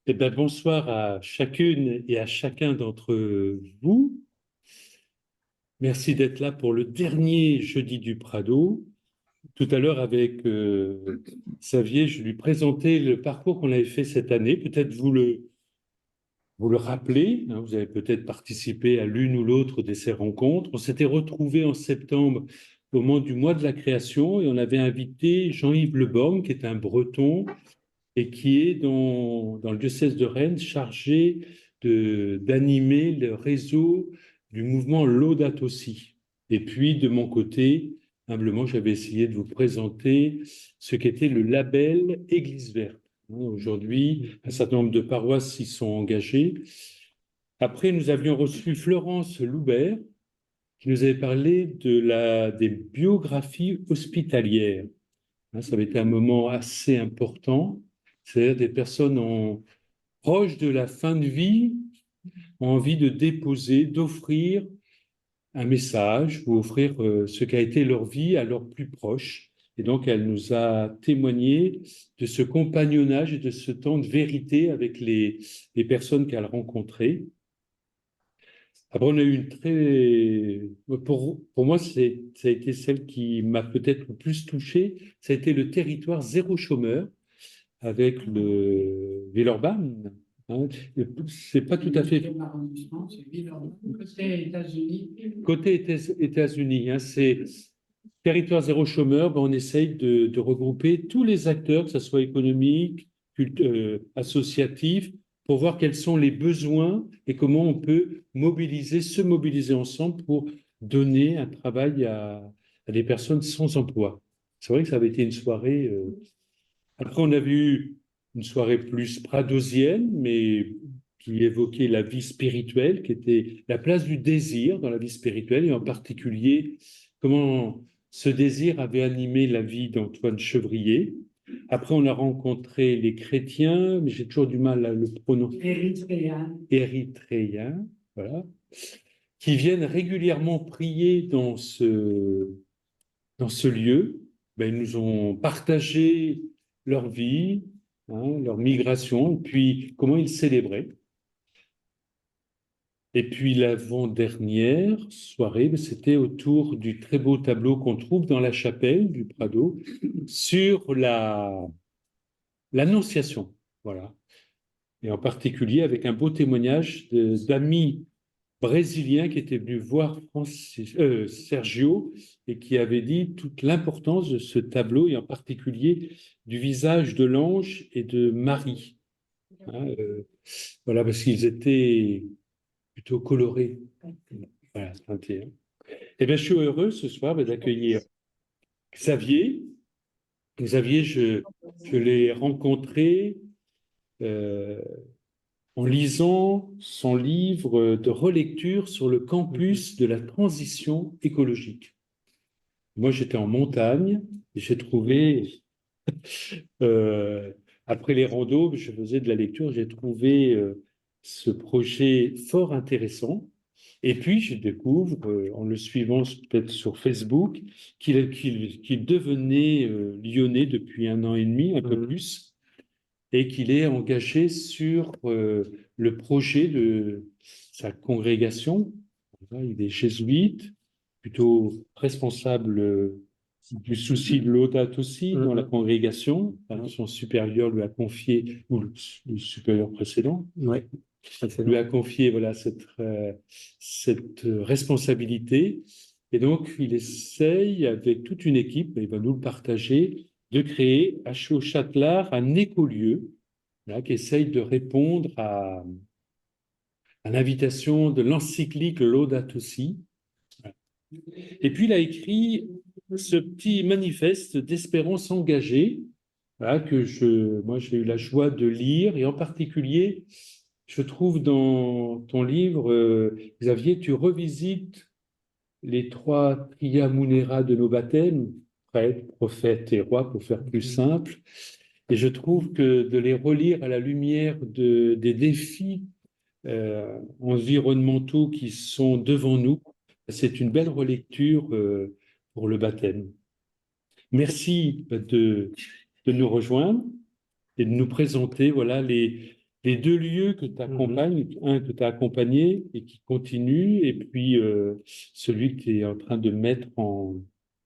Eh bien, bonsoir à chacune et à chacun d'entre vous. Merci d'être là pour le dernier jeudi du Prado. Tout à l'heure, avec Xavier, je lui présentais le parcours qu'on avait fait cette année. Peut-être vous le rappelez, hein, vous avez peut-être participé à l'une ou l'autre de ces rencontres. On s'était retrouvés en septembre au moment du mois de la création et on avait invité Jean-Yves Leborgne, qui est un Breton et qui est dans le diocèse de Rennes chargé d'animer le réseau du mouvement Laudato Si. Et puis, de mon côté, humblement, j'avais essayé de vous présenter ce qu'était le label Église verte. Aujourd'hui, un certain nombre de paroisses s'y sont engagées. Après, nous avions reçu Florence Loubert, qui nous avait parlé des biographies hospitalières. Ça avait été un moment assez important, c'est-à-dire des personnes proches de la fin de vie ont envie de déposer, d'offrir un message ou offrir ce qu'a été leur vie à leurs plus proches. Et donc, elle nous a témoigné de ce compagnonnage et de ce temps de vérité avec les personnes qu'elle rencontrait. Après, on a eu une très... Pour moi, ça a été celle qui m'a peut-être le plus touché. Ça a été le territoire zéro chômeur avec le Villeurbanne. Hein. C'est pas tout à fait... C'est Villeurbanne, côté États-Unis. Côté États-Unis, hein, c'est territoire zéro chômeur, ben on essaye de regrouper tous les acteurs, que ce soit économique, associatif, pour voir quels sont les besoins et comment on peut se mobiliser ensemble pour donner un travail à des personnes sans emploi. C'est vrai que ça avait été une soirée. Après, on a vu une soirée plus pradosienne, mais qui évoquait la vie spirituelle, qui était la place du désir dans la vie spirituelle, et en particulier comment ce désir avait animé la vie d'Antoine Chevrier. Après, on a rencontré les chrétiens, mais j'ai toujours du mal à le prononcer. Érythréens, voilà, qui viennent régulièrement prier dans ce lieu. Ben, ils nous ont partagé leur vie, hein, leur migration, puis comment ils célébraient. Et puis l'avant-dernière soirée, ben, c'était autour du très beau tableau qu'on trouve dans la chapelle du Prado sur l'Annonciation. Voilà. Et en particulier avec un beau témoignage d'amis brésilien qui était venu voir Sergio et qui avait dit toute l'importance de ce tableau et en particulier du visage de l'ange et de Marie. Hein, voilà, parce qu'ils étaient plutôt colorés. Voilà, teintés, hein. Eh bien, je suis heureux ce soir d'accueillir Xavier. Xavier, je l'ai rencontré euh, en lisant son livre de relecture sur le campus de la transition écologique. Moi, j'étais en montagne et j'ai trouvé, euh, après les randos, je faisais de la lecture, j'ai trouvé ce projet fort intéressant. Et puis, je découvre, en le suivant peut-être sur Facebook, qu'il devenait lyonnais depuis 1 an et demi, un peu plus, et qu'il est engagé sur le projet de sa congrégation. Il est jésuite, plutôt responsable du souci de Laudato aussi dans la congrégation. Alors, son supérieur lui a confié, ou le supérieur précédent, Ouais, lui a confié voilà, cette responsabilité. Et donc, il essaye, avec toute une équipe, il va nous le partager, de créer à Châtelard un écolieu là, qui essaye de répondre à l'invitation de l'encyclique Laudato Si. Et puis, il a écrit ce petit manifeste d'espérance engagée voilà, moi, j'ai eu la joie de lire. Et en particulier, je trouve dans ton livre, Xavier, tu revisites les trois tria munera de nos baptêmes, prêtre, prophète et roi, pour faire plus simple. Et je trouve que de les relire à la lumière des défis environnementaux qui sont devant nous, c'est une belle relecture pour le baptême. Merci de nous rejoindre et de nous présenter voilà, les deux lieux que tu accompagnes, un que tu as accompagné et qui continue, et puis celui que tu es en train de mettre en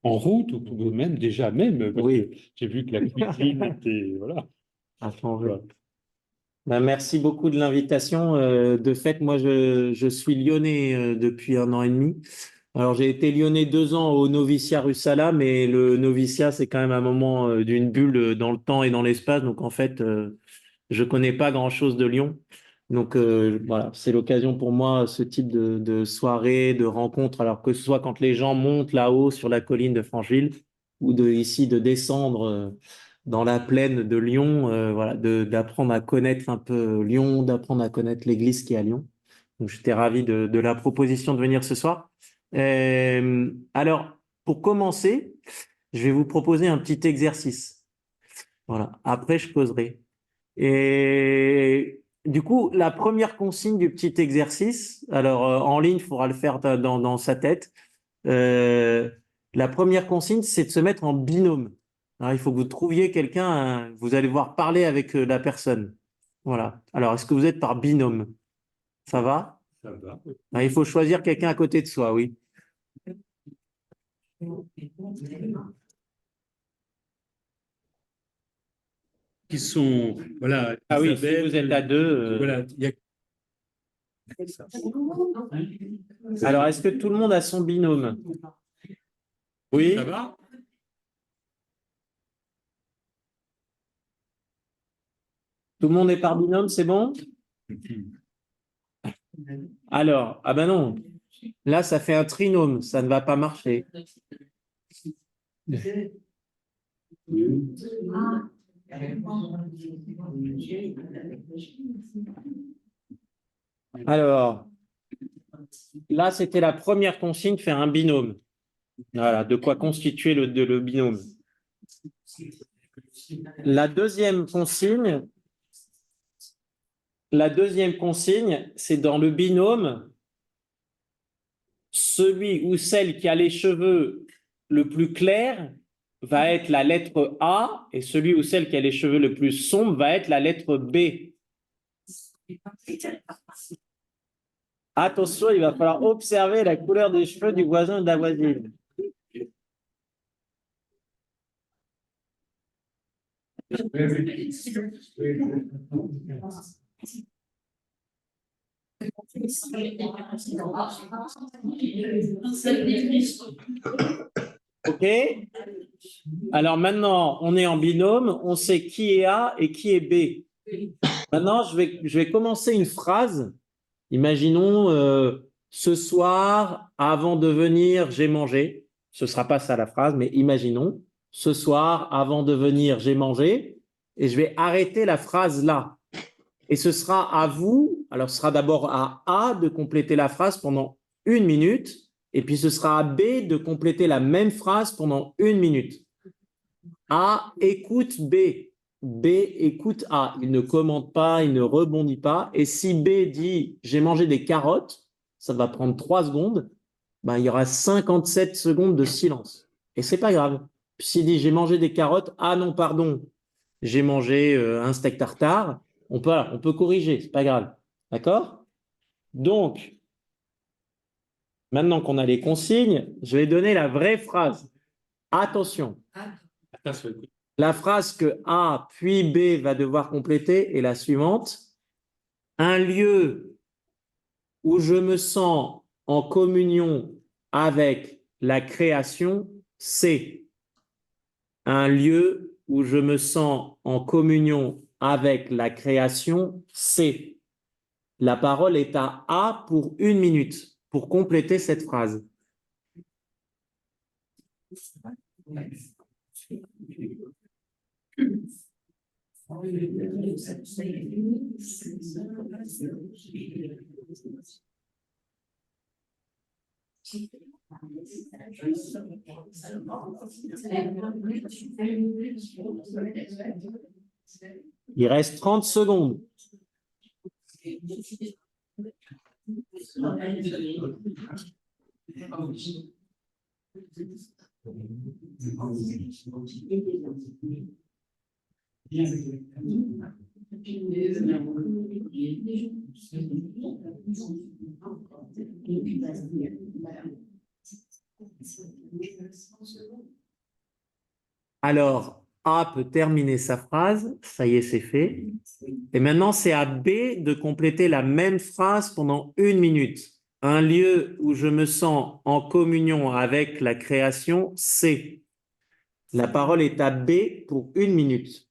route, ou même déjà même, parce que j'ai vu que la cuisine était, voilà. À changer. Voilà. Ben, merci beaucoup de l'invitation. De fait, moi, je suis lyonnais depuis 1 an et demi. Alors, j'ai été lyonnais 2 ans au noviciat rue Sala, mais le noviciat, c'est quand même un moment d'une bulle dans le temps et dans l'espace. Donc, en fait, je connais pas grand-chose de Lyon. Donc, voilà, c'est l'occasion pour moi, ce type de soirée, de rencontre, alors que ce soit quand les gens montent là-haut sur la colline de Francheville ou ici de descendre dans la plaine de Lyon, voilà, d'apprendre à connaître un peu Lyon, d'apprendre à connaître l'église qui est à Lyon. Donc, j'étais ravi de la proposition de venir ce soir. Alors, pour commencer, je vais vous proposer un petit exercice. Voilà. Après, je poserai. Et du coup, la première consigne du petit exercice, alors en ligne, il faudra le faire dans sa tête. La première consigne, c'est de se mettre en binôme. Alors, il faut que vous trouviez quelqu'un, vous allez voir parler avec la personne. Voilà. Alors, est-ce que vous êtes par binôme? Ça va? Ça va. Alors, il faut choisir quelqu'un à côté de soi, oui. Qui sont, voilà, Ah oui, si Isabelle, vous êtes à deux. voilà, il y a Alors, est-ce que tout le monde a son binôme? Oui? ça va? Tout le monde est par binôme, c'est bon? Alors, ah ben non, là, ça fait un trinôme, ça ne va pas marcher. Alors, là, c'était la première consigne, faire un binôme. Voilà, de quoi constituer le binôme. La deuxième consigne, c'est dans le binôme, celui ou celle qui a les cheveux le plus clair va être la lettre A et celui ou celle qui a les cheveux le plus sombres va être la lettre B. Attention, il va falloir observer la couleur des cheveux du voisin et de la voisine. OK? Alors maintenant, on est en binôme, on sait qui est A et qui est B. Maintenant, je vais commencer une phrase. Imaginons ce soir, avant de venir, j'ai mangé. Ce ne sera pas ça la phrase, mais imaginons ce soir, avant de venir, j'ai mangé. Et je vais arrêter la phrase là. Et ce sera à vous, alors ce sera d'abord à A de compléter la phrase pendant 1 minute. Et puis ce sera à B de compléter la même phrase pendant 1 minute. A écoute B. B écoute A. Il ne commente pas, il ne rebondit pas. Et si B dit j'ai mangé des carottes, ça va prendre 3 secondes, ben, il y aura 57 secondes de silence. Et c'est pas grave. S'il dit j'ai mangé des carottes, ah non, pardon, j'ai mangé un steak tartare, on peut corriger, c'est pas grave. D'accord? Donc, maintenant qu'on a les consignes, je vais donner la vraie phrase. Attention. La phrase que A puis B va devoir compléter est la suivante. Un lieu où je me sens en communion avec la création, c'est un lieu où je me sens en communion avec la création, c'est. La parole est à A pour 1 minute pour compléter cette phrase. Il reste 30 secondes. Alors, A peut terminer sa phrase, ça y est, c'est fait. Et maintenant, c'est à B de compléter la même phrase pendant 1 minute. Un lieu où je me sens en communion avec la création, c'est. La parole est à B pour 1 minute.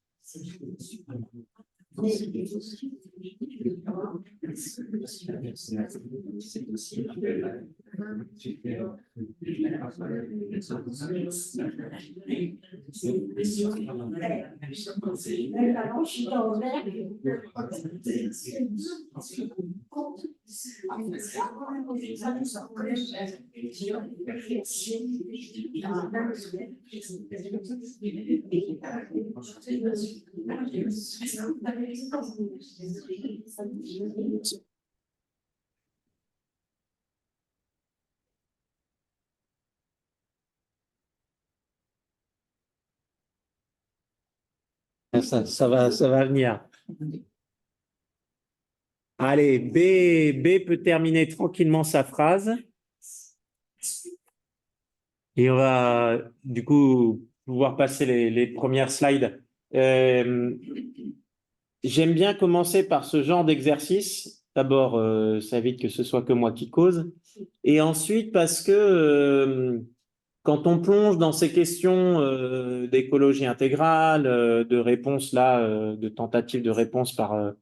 Ça va venir. Allez, B peut terminer tranquillement sa phrase. Et on va du coup pouvoir passer les premières slides. J'aime bien commencer par ce genre d'exercice. D'abord, ça évite que ce soit que moi qui cause. Et ensuite, parce que quand on plonge dans ces questions d'écologie intégrale, de réponse là, de tentative de réponse par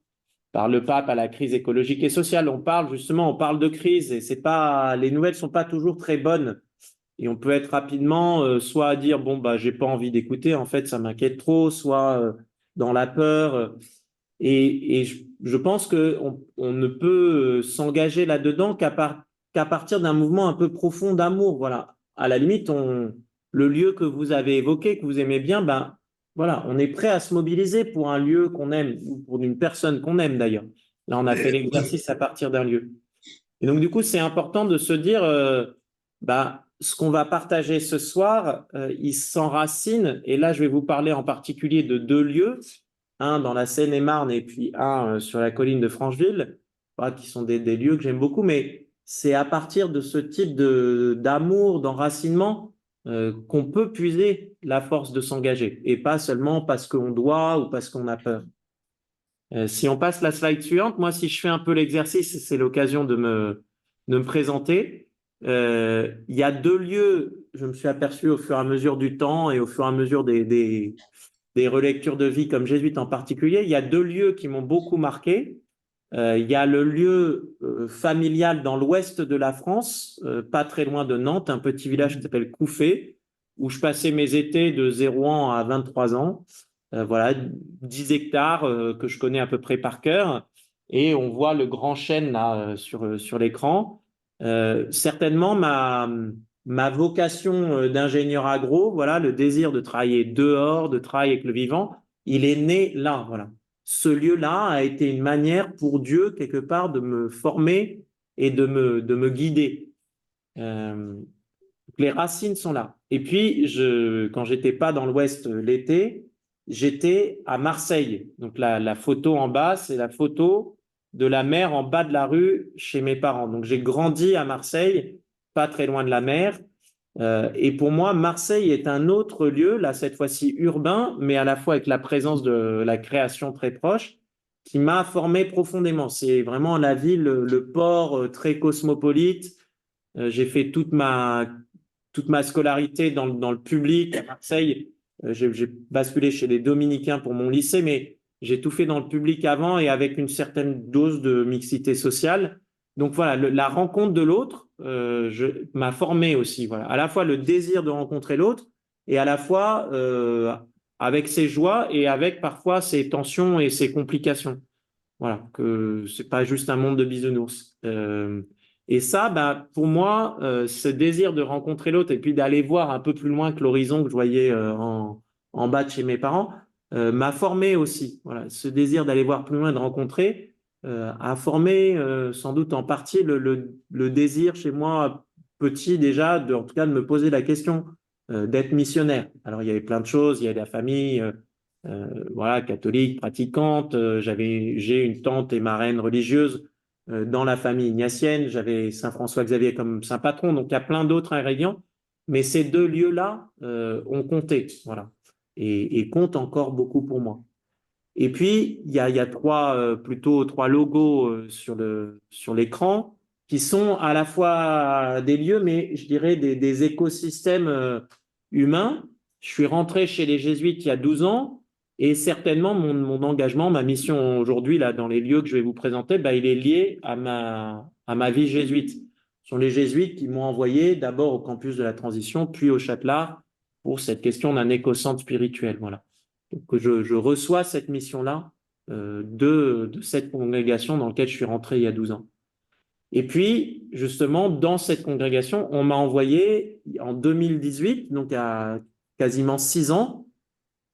le pape à la crise écologique et sociale, on parle de crise et c'est pas, les nouvelles sont pas toujours très bonnes. Et on peut être rapidement soit à dire bon bah j'ai pas envie d'écouter, en fait ça m'inquiète trop, soit dans la peur. Et je pense que on ne peut s'engager là-dedans qu'à partir d'un mouvement un peu profond d'amour. Voilà. À la limite, le lieu que vous avez évoqué, que vous aimez bien, ben voilà, on est prêt à se mobiliser pour un lieu qu'on aime ou pour une personne qu'on aime d'ailleurs. Là, on a fait l'exercice à partir d'un lieu. Et donc du coup, c'est important de se dire, bah ce qu'on va partager ce soir, il s'enracine. Et là, je vais vous parler en particulier de 2 lieux, un dans la Seine-et-Marne et puis un sur la colline de Francheville, voilà, qui sont des lieux que j'aime beaucoup. Mais c'est à partir de ce type d'amour, d'enracinement, qu'on peut puiser la force de s'engager, et pas seulement parce qu'on doit ou parce qu'on a peur. Si on passe la slide suivante, moi, si je fais un peu l'exercice, c'est l'occasion de me présenter. Il y a 2 lieux, je me suis aperçu au fur et à mesure du temps et au fur et à mesure des relectures de vie comme jésuite en particulier, il y a 2 lieux qui m'ont beaucoup marqué. Il y a le lieu familial dans l'ouest de la France, pas très loin de Nantes, un petit village qui s'appelle Couffé, où je passais mes étés de 0 ans à 23 ans. Voilà, 10 hectares que je connais à peu près par cœur. Et on voit le grand chêne là sur l'écran. Certainement, ma vocation d'ingénieur agro, voilà, le désir de travailler dehors, de travailler avec le vivant, il est né là, voilà. Ce lieu-là a été une manière pour Dieu, quelque part, de me former et de me guider. Les racines sont là. Et puis, quand j'étais pas dans l'Ouest l'été, j'étais à Marseille. Donc, la photo en bas, c'est la photo de la mer en bas de la rue chez mes parents. Donc, j'ai grandi à Marseille, pas très loin de la mer. Et pour moi, Marseille est un autre lieu, là, cette fois-ci urbain, mais à la fois avec la présence de la création très proche, qui m'a formé profondément. C'est vraiment la ville, le port très cosmopolite. J'ai fait toute ma scolarité dans le public à Marseille. J'ai basculé chez les Dominicains pour mon lycée, mais j'ai tout fait dans le public avant et avec une certaine dose de mixité sociale. Donc voilà, la rencontre de l'autre m'a formé aussi. Voilà, à la fois le désir de rencontrer l'autre et à la fois avec ses joies et avec parfois ses tensions et ses complications. Voilà, que c'est pas juste un monde de bisounours. Et ça, bah, pour moi, ce désir de rencontrer l'autre et puis d'aller voir un peu plus loin que l'horizon que je voyais en bas de chez mes parents, m'a formé aussi. Voilà, ce désir d'aller voir plus loin, de rencontrer, a formé sans doute en partie le désir chez moi petit déjà, en tout cas de me poser la question d'être missionnaire. Alors il y avait plein de choses, il y a la famille, voilà, catholique, pratiquante. J'ai une tante et marraine religieuse dans la famille ignatienne. J'avais Saint François Xavier comme saint patron. Donc, il y a plein d'autres ingrédients. Mais ces deux lieux-là ont compté, voilà, et comptent encore beaucoup pour moi. Et puis, il y a plutôt trois logos sur l'écran qui sont à la fois des lieux, mais je dirais des écosystèmes humains. Je suis rentré chez les Jésuites il y a 12 ans et certainement mon engagement, ma mission aujourd'hui, là, dans les lieux que je vais vous présenter, bah, il est lié à ma vie jésuite. Ce sont les Jésuites qui m'ont envoyé d'abord au campus de la Transition, puis au Châtelard pour cette question d'un écocentre spirituel. Voilà. Donc, je reçois cette mission-là de cette congrégation dans laquelle je suis rentré il y a 12 ans. Et puis, justement, dans cette congrégation, on m'a envoyé en 2018, donc à quasiment 6 ans,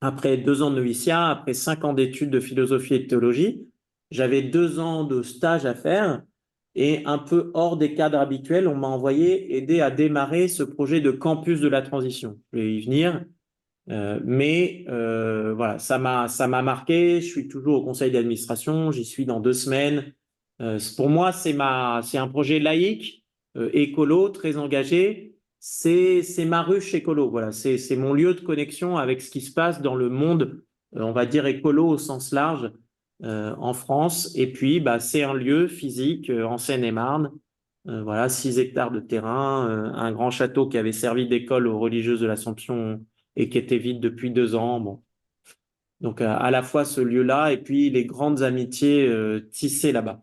après 2 ans de noviciat, après 5 ans d'études de philosophie et de théologie, j'avais 2 ans de stage à faire et un peu hors des cadres habituels, on m'a envoyé aider à démarrer ce projet de campus de la transition. Je vais y venir. Voilà, ça m'a marqué. Je suis toujours au conseil d'administration. J'y suis dans 2 semaines. Pour moi, c'est un projet laïque, écolo, très engagé. C'est ma ruche écolo. Voilà, c'est mon lieu de connexion avec ce qui se passe dans le monde, on va dire écolo au sens large, en France. Et puis, bah, c'est un lieu physique en Seine-et-Marne. Voilà, 6 hectares de terrain, un grand château qui avait servi d'école aux religieuses de l'Assomption et qui était vide depuis 2 ans. Bon. Donc, à la fois ce lieu-là et puis les grandes amitiés tissées là-bas.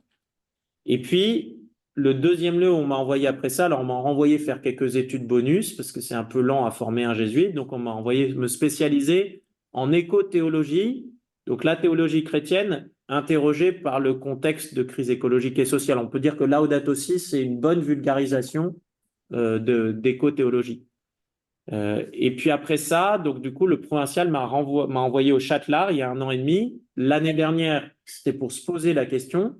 Et puis, le deuxième lieu où on m'a envoyé après ça, alors on m'a renvoyé faire quelques études bonus parce que c'est un peu lent à former un jésuite. Donc, on m'a envoyé me spécialiser en éco-théologie. Donc, la théologie chrétienne interrogée par le contexte de crise écologique et sociale. On peut dire que Laudato Si, c'est une bonne vulgarisation d'éco-théologie. Et puis après ça, donc du coup, le provincial m'a envoyé au Châtelard il y a 1 an et demi. L'année dernière, c'était pour se poser la question.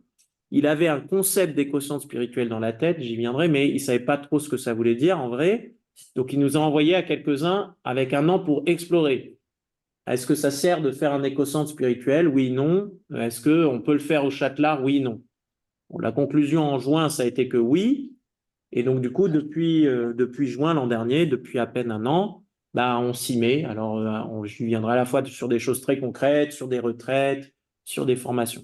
Il avait un concept d'éco-centre spirituel dans la tête, j'y viendrai, mais il savait pas trop ce que ça voulait dire en vrai. Donc il nous a envoyé à quelques-uns avec 1 an pour explorer. Est-ce que ça sert de faire un éco-centre spirituel? Oui, non. Est-ce qu'on peut le faire au Châtelard? Oui, non. Bon, la conclusion en juin, ça a été que oui. Et donc, du coup, depuis juin l'an dernier, depuis à peine 1 an, bah, on s'y met. Alors, je viendrai à la fois sur des choses très concrètes, sur des retraites, sur des formations.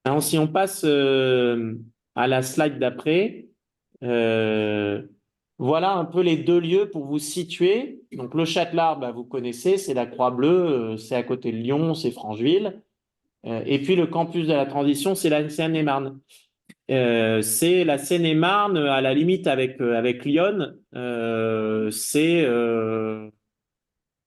Alors, si on passe à la slide d'après, voilà un peu les 2 lieux pour vous situer. Donc, le Châtelard, bah, vous connaissez, c'est la Croix-Bleue, c'est à côté de Lyon, c'est Francheville. Et puis, le campus de la Transition, c'est la Seine-et-Marne. C'est la Seine-et-Marne à la limite avec Lyon.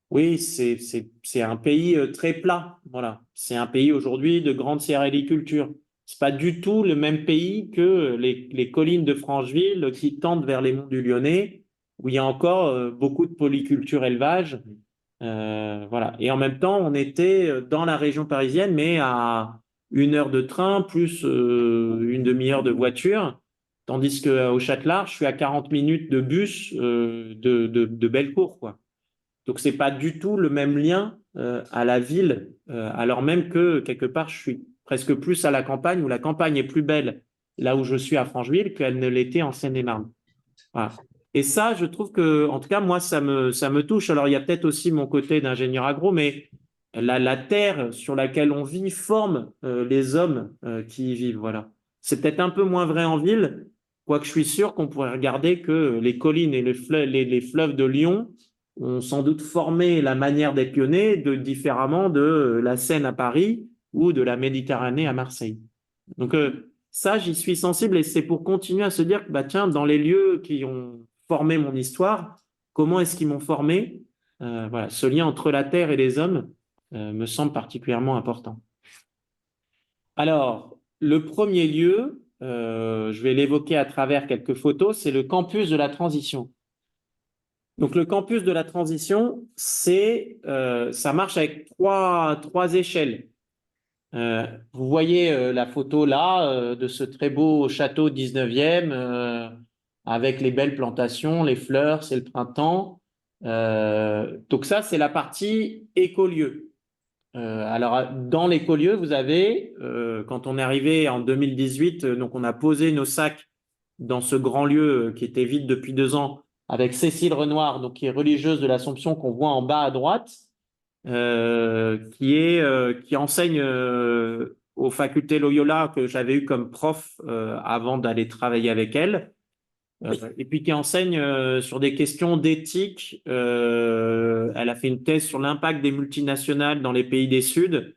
Oui, c'est un pays très plat. Voilà, c'est un pays aujourd'hui de grande céréaliculture. C'est pas du tout le même pays que les collines de Francheville qui tendent vers les monts du Lyonnais, où il y a encore beaucoup de polyculture élevage. Voilà. Et en même temps, on était dans la région parisienne, mais à 1 heure de train plus une demi-heure de voiture, tandis qu'au Châtelard, je suis à 40 minutes de bus de Bellecour, quoi. Donc, c'est pas du tout le même lien à la ville, alors même que quelque part, je suis presque plus à la campagne, où la campagne est plus belle là où je suis à Francheville qu'elle ne l'était en Seine-et-Marne. Voilà. Et ça, je trouve que, en tout cas, moi, ça me touche. Alors, il y a peut-être aussi mon côté d'ingénieur agro, mais la terre sur laquelle on vit forme les hommes qui y vivent. Voilà. C'est peut-être un peu moins vrai en ville, quoique je suis sûr qu'on pourrait regarder que les collines et les fleuves de Lyon ont sans doute formé la manière d'être lyonnais différemment de la Seine à Paris ou de la Méditerranée à Marseille. Donc, ça, j'y suis sensible et c'est pour continuer à se dire que, bah, tiens, dans les lieux qui ont formé mon histoire, comment est-ce qu'ils m'ont formé? Voilà, ce lien entre la terre et les hommes me semble particulièrement important. Alors, le premier lieu, je vais l'évoquer à travers quelques photos, c'est le campus de la Transition. Donc, le campus de la Transition, ça marche avec trois échelles. Vous voyez la photo là de ce très beau château 19e avec les belles plantations, les fleurs, c'est le printemps. Donc ça, c'est la partie écolieu. Alors, dans l'écolieu, vous avez, quand on est arrivé en 2018, donc on a posé nos sacs dans ce grand lieu qui était vide depuis 2 ans, avec Cécile Renoir, donc qui est religieuse de l'Assomption, qu'on voit en bas à droite, qui enseigne aux facultés Loyola, que j'avais eu comme prof avant d'aller travailler avec elle. Et puis qui enseigne sur des questions d'éthique. Elle a fait une thèse sur l'impact des multinationales dans les pays des Suds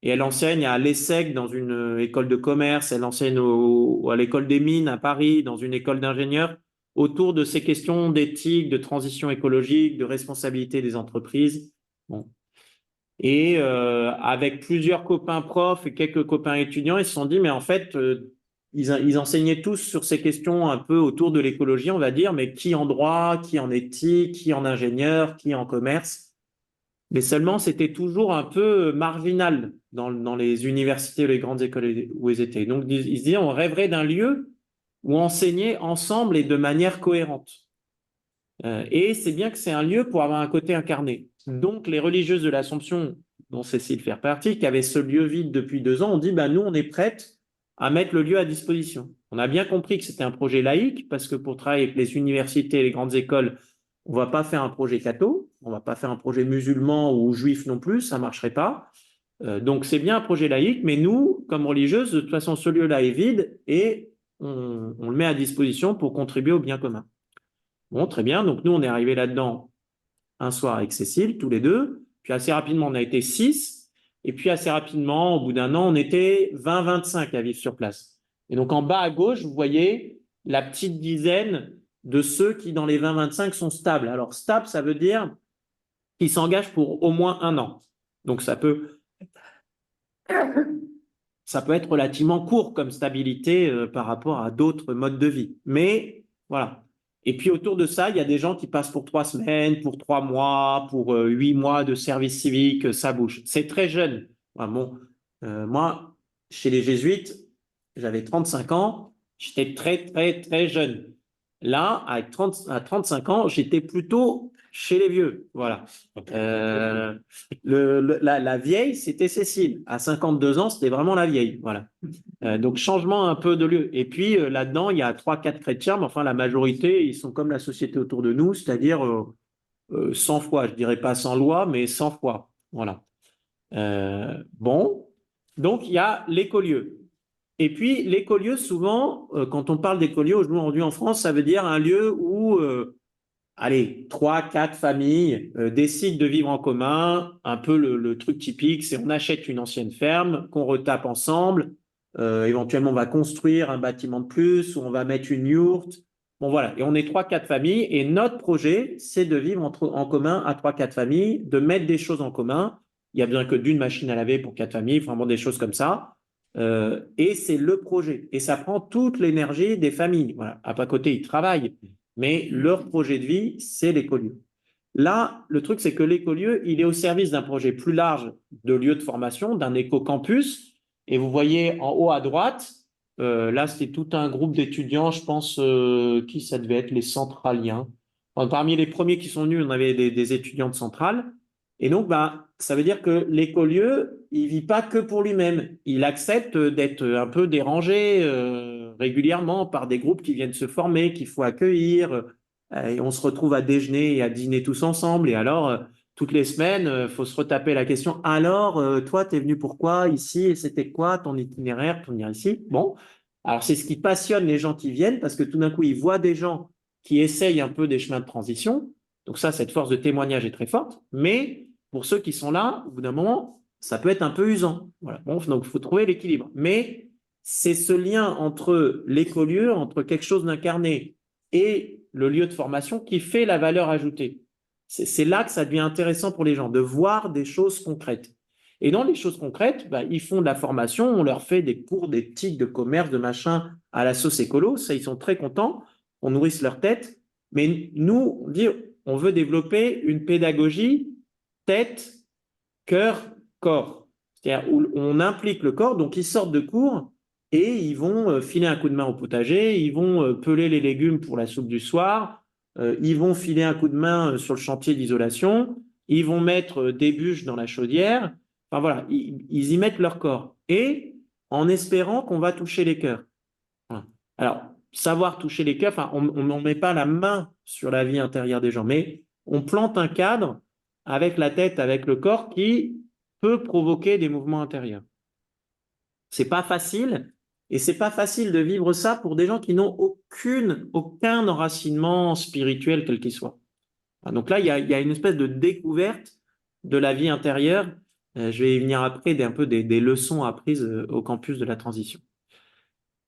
et elle enseigne à l'ESSEC dans une école de commerce, elle enseigne à l'école des mines à Paris, dans une école d'ingénieurs, autour de ces questions d'éthique, de transition écologique, de responsabilité des entreprises. Bon. Et avec plusieurs copains profs et quelques copains étudiants, ils se sont dit, mais en fait, ils enseignaient tous sur ces questions un peu autour de l'écologie, on va dire, mais qui en droit, qui en éthique, qui en ingénieur, qui en commerce. Mais seulement, c'était toujours un peu marginal dans les universités ou les grandes écoles où ils étaient. Donc, ils se disaient, on rêverait d'un lieu où enseigner ensemble et de manière cohérente. Et c'est bien que c'est un lieu pour avoir un côté incarné. Donc, les religieuses de l'Assomption, dont Cécile fait partie, qui avaient ce lieu vide depuis 2 ans, ont dit, nous, on est prêtes à mettre le lieu à disposition. On a bien compris que c'était un projet laïque, parce que pour travailler avec les universités et les grandes écoles, on ne va pas faire un projet catho, on ne va pas faire un projet musulman ou juif non plus, ça ne marcherait pas. Donc, c'est bien un projet laïque, mais nous, comme religieuses, de toute façon, ce lieu-là est vide et on le met à disposition pour contribuer au bien commun. Bon, très bien. Donc, nous, on est arrivés là-dedans un soir avec Cécile, tous les deux. Puis, assez rapidement, on a été 6. Et puis, assez rapidement, au bout d'un an, on était 20-25 à vivre sur place. Et donc, en bas à gauche, vous voyez la petite dizaine de ceux qui, dans les 20-25, sont stables. Alors, stable, ça veut dire qu'ils s'engagent pour au moins 1 an. Donc, ça peut être relativement court comme stabilité par rapport à d'autres modes de vie. Mais, voilà. Et puis autour de ça, il y a des gens qui passent pour 3 semaines, pour 3 mois, pour 8 mois de service civique, ça bouge. C'est très jeune. Moi, chez les Jésuites, j'avais 35 ans, j'étais très, très, très jeune. Là, à 35 ans, j'étais plutôt chez les vieux. Voilà. La vieille, c'était Cécile. À 52 ans, c'était vraiment la vieille. Voilà. Donc, changement un peu de lieu. Et puis, là-dedans, il y a 3-4 chrétiens, mais enfin, la majorité, ils sont comme la société autour de nous, c'est-à-dire sans foi. Je dirais pas sans loi, mais sans foi. Voilà. Bon. Donc, il y a l'écolieu. Et puis, l'écolieu, souvent, quand on parle d'écolieu aujourd'hui en France, ça veut dire un lieu où, 3-4 familles décident de vivre en commun. Un peu le truc typique, c'est on achète une ancienne ferme qu'on retape ensemble. Éventuellement, on va construire un bâtiment de plus ou on va mettre une yourte. Bon, voilà. Et on est 3-4 familles. Et notre projet, c'est de vivre en commun à 3-4 familles, de mettre des choses en commun. Il n'y a besoin que d'une machine à laver pour 4 familles, vraiment des choses comme ça. Et c'est le projet. Et ça prend toute l'énergie des familles. Voilà. À côté, ils travaillent, mais leur projet de vie, c'est l'écolieu. Là, le truc, c'est que l'écolieu, il est au service d'un projet plus large de lieu de formation, d'un éco-campus. Et vous voyez en haut à droite, là, c'était tout un groupe d'étudiants, je pense, qui ça devait être les centraliens. Enfin, parmi les premiers qui sont venus, on avait des étudiants de centrale. Et donc, ça veut dire que l'écolieu, il vit pas que pour lui-même. Il accepte d'être un peu dérangé régulièrement par des groupes qui viennent se former, qu'il faut accueillir. Et on se retrouve à déjeuner et à dîner tous ensemble. Et alors, toutes les semaines, faut se retaper la question. Alors, toi, tu es venu pourquoi ici? Et c'était quoi ton itinéraire pour venir ici? Bon, alors c'est ce qui passionne les gens qui viennent parce que tout d'un coup, ils voient des gens qui essayent un peu des chemins de transition. Donc ça, cette force de témoignage est très forte. Mais pour ceux qui sont là, au bout d'un moment, ça peut être un peu usant. Voilà. Bon, donc il faut trouver l'équilibre. Mais c'est ce lien entre l'écolieu, entre quelque chose d'incarné et le lieu de formation qui fait la valeur ajoutée. C'est là que ça devient intéressant pour les gens, de voir des choses concrètes. Et dans les choses concrètes, ils font de la formation, on leur fait des cours d'éthique, de commerce, de machin à la sauce écolo, ça, ils sont très contents, on nourrisse leur tête. Mais nous, on dit, on veut développer une pédagogie tête, cœur, corps. C'est-à-dire où on implique le corps, donc ils sortent de cours et ils vont filer un coup de main au potager, ils vont peler les légumes pour la soupe du soir, ils vont filer un coup de main sur le chantier d'isolation, ils vont mettre des bûches dans la chaudière. Enfin voilà, ils y mettent leur corps. Et en espérant qu'on va toucher les cœurs. Voilà. Alors, savoir toucher les cœurs, enfin, on n'en met pas la main sur la vie intérieure des gens, mais on plante un cadre avec la tête, avec le corps, qui peut provoquer des mouvements intérieurs. C'est pas facile, et c'est pas facile de vivre ça pour des gens qui n'ont aucun enracinement spirituel, quel qu'il soit. Donc là, il y a une espèce de découverte de la vie intérieure. Je vais y venir après, un peu des leçons apprises au campus de la transition.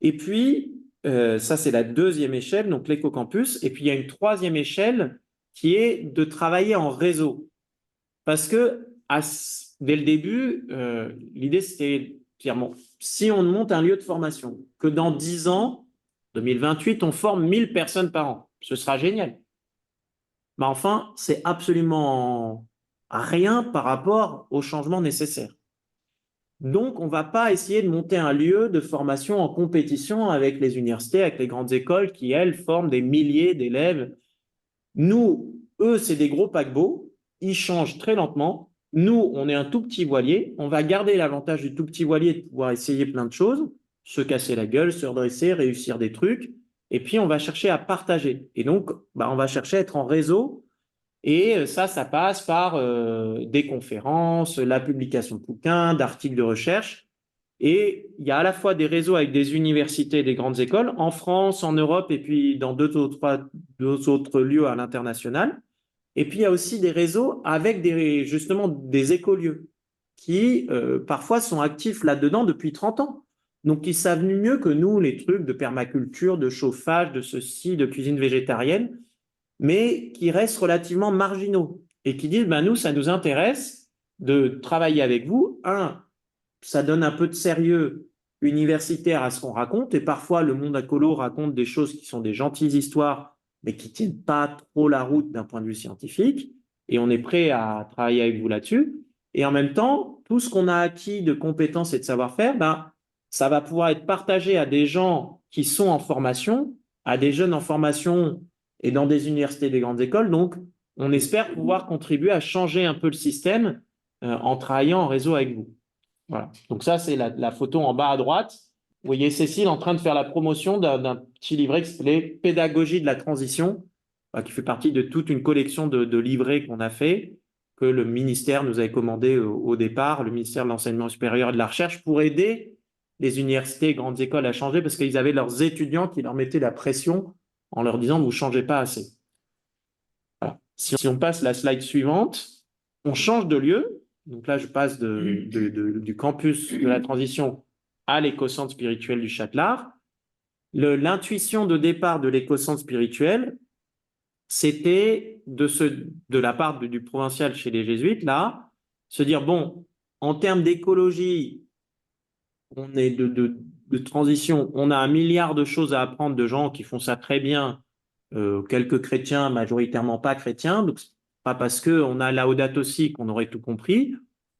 Et puis, ça, c'est la deuxième échelle, donc l'éco-campus. Et puis, il y a une troisième échelle qui est de travailler en réseau. Parce que dès le début, l'idée, c'était, bon, si on monte un lieu de formation, que dans 10 ans, 2028, on forme 1000 personnes par an, ce sera génial. Mais enfin, c'est absolument rien par rapport aux changements nécessaires. Donc, on ne va pas essayer de monter un lieu de formation en compétition avec les universités, avec les grandes écoles qui, elles, forment des milliers d'élèves. Nous, eux, c'est des gros paquebots, ils changent très lentement. Nous, on est un tout petit voilier, on va garder l'avantage du tout petit voilier de pouvoir essayer plein de choses, se casser la gueule, se redresser, réussir des trucs, et puis on va chercher à partager. Et donc, on va chercher à être en réseau. Et ça passe par des conférences, la publication de bouquins, d'articles de recherche. Et il y a à la fois des réseaux avec des universités et des grandes écoles, en France, en Europe, et puis dans deux autres lieux à l'international. Et puis il y a aussi des réseaux avec justement des écolieux qui parfois sont actifs là-dedans depuis 30 ans. Donc ils savent mieux que nous les trucs de permaculture, de chauffage, de ceci, de cuisine végétarienne, mais qui restent relativement marginaux et qui disent, nous, ça nous intéresse de travailler avec vous. Ça donne un peu de sérieux universitaire à ce qu'on raconte, et parfois le monde écolo raconte des choses qui sont des gentilles histoires, mais qui ne tiennent pas trop la route d'un point de vue scientifique, et on est prêt à travailler avec vous là-dessus. Et en même temps, tout ce qu'on a acquis de compétences et de savoir-faire, ça va pouvoir être partagé à des gens qui sont en formation, à des jeunes en formation et dans des universités, des grandes écoles. Donc, on espère pouvoir contribuer à changer un peu le système en travaillant en réseau avec vous. Voilà. Donc ça, c'est la photo en bas à droite. Vous voyez Cécile en train de faire la promotion d'un petit livret qui s'appelait Pédagogie de la transition, qui fait partie de toute une collection de livrets qu'on a fait, que le ministère nous avait commandé au départ, le ministère de l'Enseignement supérieur et de la Recherche, pour aider les universités et grandes écoles à changer, parce qu'ils avaient leurs étudiants qui leur mettaient la pression en leur disant « vous ne changez pas assez ». Voilà. Si on passe la slide suivante, on change de lieu. Donc là, je passe du campus de la transition à l'éco-centre spirituel du Châtelard. L'intuition de départ de l'éco-centre spirituel, c'était de la part du provincial chez les jésuites, là, se dire, bon, en termes d'écologie, on est de transition, on a 1 milliard de choses à apprendre de gens qui font ça très bien, quelques chrétiens, majoritairement pas chrétiens, donc pas parce qu'on a Laudato Si qu'on aurait tout compris.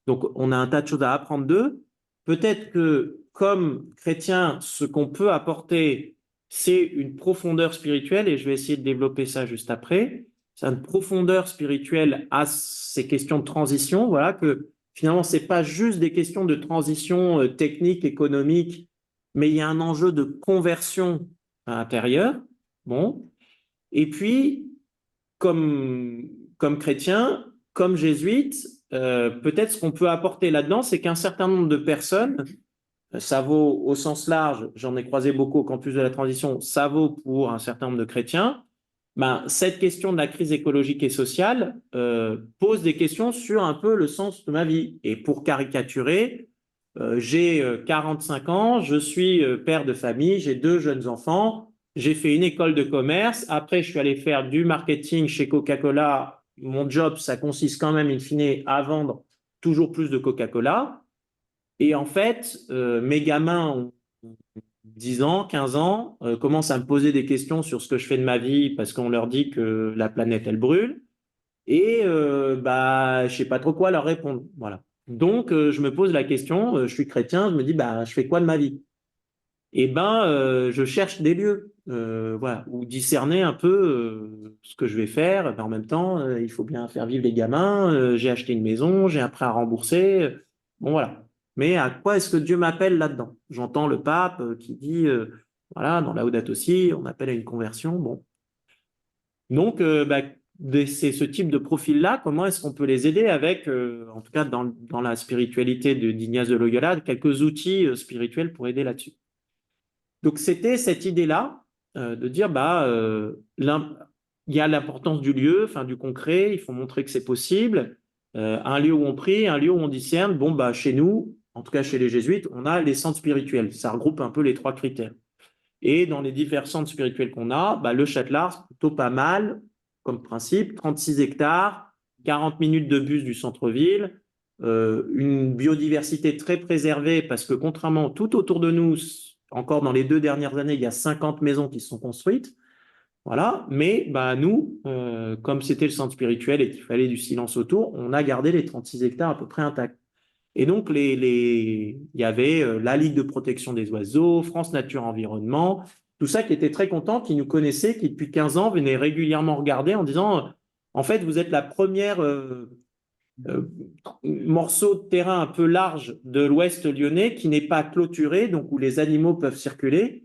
Donc, on a un tas de choses à apprendre d'eux. Peut-être que, comme chrétien, ce qu'on peut apporter, c'est une profondeur spirituelle, et je vais essayer de développer ça juste après. C'est une profondeur spirituelle à ces questions de transition, voilà, que finalement, c'est pas juste des questions de transition technique, économique, mais il y a un enjeu de conversion à l'intérieur. Bon. Et puis, comme chrétien, comme jésuite, peut-être ce qu'on peut apporter là-dedans, c'est qu'un certain nombre de personnes, ça vaut au sens large, j'en ai croisé beaucoup au campus de la transition, ça vaut pour un certain nombre de chrétiens, cette question de la crise écologique et sociale pose des questions sur un peu le sens de ma vie. Et pour caricaturer, j'ai 45 ans, je suis père de famille, j'ai 2 jeunes enfants, j'ai fait une école de commerce, après je suis allé faire du marketing chez Coca-Cola. Mon job, ça consiste quand même in fine à vendre toujours plus de Coca-Cola. Et en fait, mes gamins ont 10 ans, 15 ans, commencent à me poser des questions sur ce que je fais de ma vie parce qu'on leur dit que la planète, elle brûle. Et je sais pas trop quoi leur répondre. Voilà. Donc, je me pose la question, je suis chrétien, je me dis, je fais quoi de ma vie? Et je cherche des lieux, voilà, où discerner un peu ce que je vais faire. En même temps, il faut bien faire vivre les gamins. J'ai acheté une maison, j'ai un prêt à rembourser. Bon, voilà. Mais à quoi est-ce que Dieu m'appelle là-dedans? J'entends le pape qui dit, voilà, dans Laudato Si, on appelle à une conversion. Bon. Donc, c'est ce type de profil-là, comment est-ce qu'on peut les aider avec, en tout cas dans la spiritualité d'Ignace de Loyola, quelques outils spirituels pour aider là-dessus. Donc, c'était cette idée-là de dire, il y a l'importance du lieu, enfin du concret, il faut montrer que c'est possible. Un lieu où on prie, un lieu où on discerne. Bon, chez nous, en tout cas chez les jésuites, on a les centres spirituels. Ça regroupe un peu les 3 critères. Et dans les divers centres spirituels qu'on a, le Châtelard, c'est plutôt pas mal comme principe. 36 hectares, 40 minutes de bus du centre-ville, une biodiversité très préservée parce que contrairement tout autour de nous, encore dans les 2 dernières années, il y a 50 maisons qui se sont construites. Voilà, mais nous, comme c'était le centre spirituel et qu'il fallait du silence autour, on a gardé les 36 hectares à peu près intacts. Et donc, il y avait la Ligue de protection des oiseaux, France Nature Environnement, tout ça qui était très content, qui nous connaissait, qui depuis 15 ans venait régulièrement regarder en disant, en fait, vous êtes la première morceau de terrain un peu large de l'ouest lyonnais qui n'est pas clôturé, donc où les animaux peuvent circuler.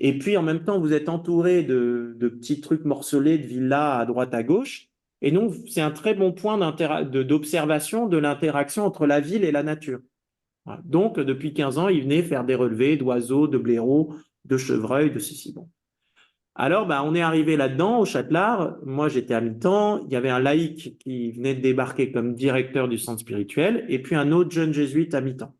Et puis, en même temps, vous êtes entouré de petits trucs morcelés, de villas à droite, à gauche. Et donc, c'est un très bon point d'observation de l'interaction entre la ville et la nature. Voilà. Donc, depuis 15 ans, il venait faire des relevés d'oiseaux, de blaireaux, de chevreuils, de ceci. Bon. Alors, on est arrivé là-dedans, au Châtelard. Moi, j'étais à mi-temps. Il y avait un laïc qui venait de débarquer comme directeur du centre spirituel, et puis un autre jeune jésuite à mi-temps.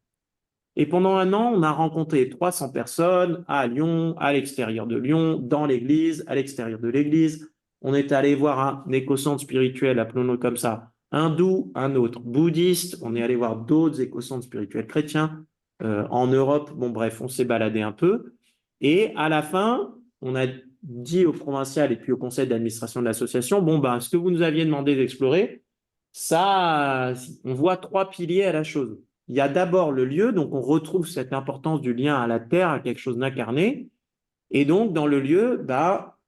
Et pendant 1 an, on a rencontré 300 personnes à Lyon, à l'extérieur de Lyon, dans l'église, à l'extérieur de l'église. On est allé voir un éco-centre spirituel, appelons-le comme ça, hindou, un autre bouddhiste. On est allé voir d'autres éco-centres spirituels chrétiens en Europe. Bon, bref, on s'est baladé un peu. Et à la fin, on a dit au provincial et puis au conseil d'administration de l'association, ce que vous nous aviez demandé d'explorer, ça, on voit 3 piliers à la chose. Il y a d'abord le lieu, donc on retrouve cette importance du lien à la terre, à quelque chose d'incarné. Et donc, dans le lieu,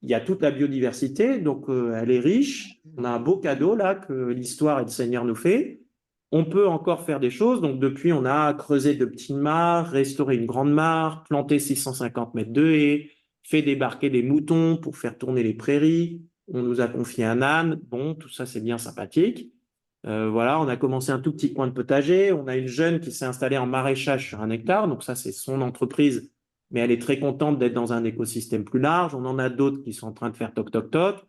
il y a toute la biodiversité, donc elle est riche. On a un beau cadeau là que l'histoire et le Seigneur nous fait. On peut encore faire des choses. Donc, depuis, on a creusé de petites mares, restauré une grande mare, planté 650 mètres de haies, fait débarquer des moutons pour faire tourner les prairies. On nous a confié un âne. Bon, tout ça, c'est bien sympathique. Voilà, on a commencé un tout petit coin de potager. On a une jeune qui s'est installée en maraîchage sur 1 hectare. Donc ça, c'est son entreprise, mais elle est très contente d'être dans un écosystème plus large. On en a d'autres qui sont en train de faire toc, toc, toc.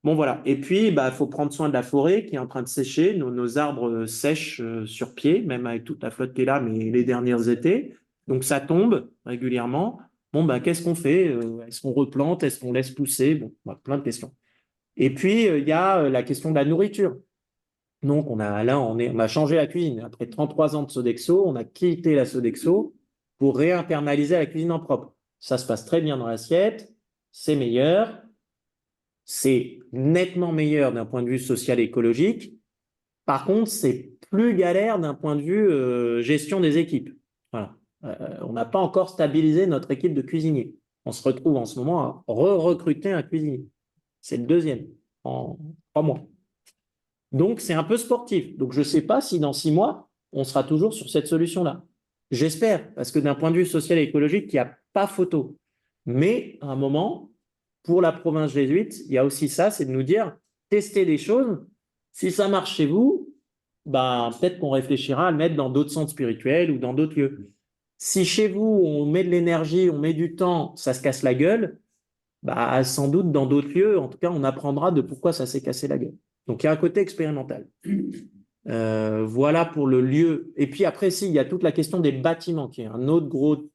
Bon, voilà. Et puis, il faut prendre soin de la forêt qui est en train de sécher. Nos arbres sèchent sur pied, même avec toute la flotte qui est là, mais les derniers étés. Donc ça tombe régulièrement. Bon, qu'est-ce qu'on fait? Est-ce qu'on replante? Est-ce qu'on laisse pousser? Bon, plein de questions. Et puis, il y a la question de la nourriture. Donc, on a changé la cuisine. Après 33 ans de Sodexo, on a quitté la Sodexo pour réinternaliser la cuisine en propre. Ça se passe très bien dans l'assiette, c'est meilleur, c'est nettement meilleur d'un point de vue social et écologique. Par contre, c'est plus galère d'un point de vue gestion des équipes. Voilà. On n'a pas encore stabilisé notre équipe de cuisiniers. On se retrouve en ce moment à recruter un cuisinier. C'est le 2e en 3 mois. Donc, c'est un peu sportif. Donc, je ne sais pas si dans 6 mois, on sera toujours sur cette solution-là. J'espère, parce que d'un point de vue social et écologique, il n'y a pas photo. Mais à un moment, pour la province jésuite, il y a aussi ça, c'est de nous dire, testez des choses. Si ça marche chez vous, peut-être qu'on réfléchira à le mettre dans d'autres centres spirituels ou dans d'autres lieux. Si chez vous, on met de l'énergie, on met du temps, ça se casse la gueule, sans doute dans d'autres lieux, en tout cas, on apprendra de pourquoi ça s'est cassé la gueule. Donc, il y a un côté expérimental. Voilà pour le lieu. Et puis après, il y a toute la question des bâtiments, qui est un autre gros...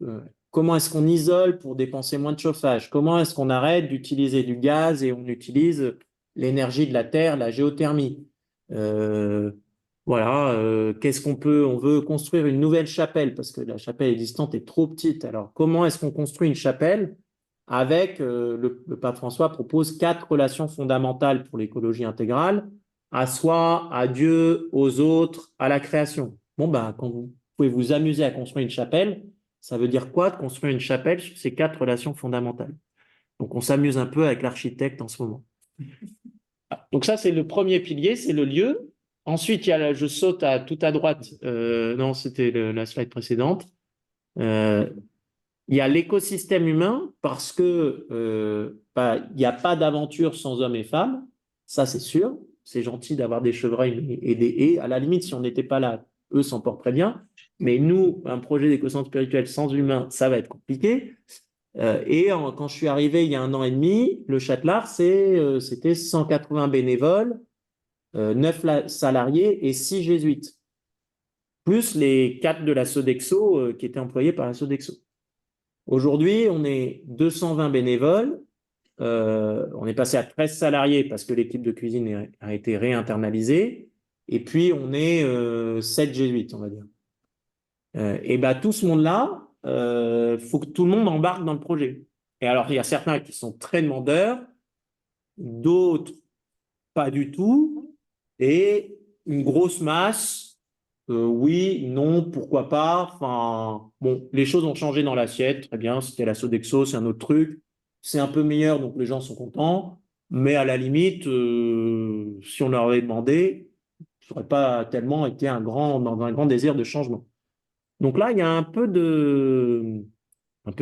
comment est-ce qu'on isole pour dépenser moins de chauffage? Comment est-ce qu'on arrête d'utiliser du gaz et on utilise l'énergie de la terre, la géothermie? Voilà, qu'est-ce qu'on peut... On veut construire une nouvelle chapelle, parce que la chapelle existante est trop petite. Alors, comment est-ce qu'on construit une chapelle avec, le pape François propose 4 relations fondamentales pour l'écologie intégrale, à soi, à Dieu, aux autres, à la création. Bon, quand vous pouvez vous amuser à construire une chapelle, ça veut dire quoi de construire une chapelle sur ces 4 relations fondamentales? Donc, on s'amuse un peu avec l'architecte en ce moment. Donc ça, c'est le premier pilier, c'est le lieu. Ensuite, je saute tout à droite. Non, c'était la slide précédente. Il y a l'écosystème humain parce que il n'y a pas d'aventure sans hommes et femmes. Ça, c'est sûr. C'est gentil d'avoir des chevreuils et des haies. À la limite, si on n'était pas là, eux s'en porteraient bien. Mais nous, un projet d'éco-centre spirituel sans humain, ça va être compliqué. Quand je suis arrivé il y a 1 an et demi, le Châtelard, c'était 180 bénévoles, 9 salariés et 6 jésuites, plus les 4 de la Sodexo qui étaient employés par la Sodexo. Aujourd'hui, on est 220 bénévoles. On est passé à 13 salariés parce que l'équipe de cuisine a été réinternalisée. Et puis, on est 7 jésuites, on va dire. Tout ce monde-là, faut que tout le monde embarque dans le projet. Et alors, il y a certains qui sont très demandeurs, d'autres pas du tout, et une grosse masse, oui, non, pourquoi pas. Enfin, bon, les choses ont changé dans l'assiette, très bien, c'était la Sodexo, c'est un autre truc. C'est un peu meilleur, donc les gens sont contents. Mais à la limite, si on leur avait demandé, ça n'aurait pas tellement été dans un grand désir de changement. Donc là, il y a un peu de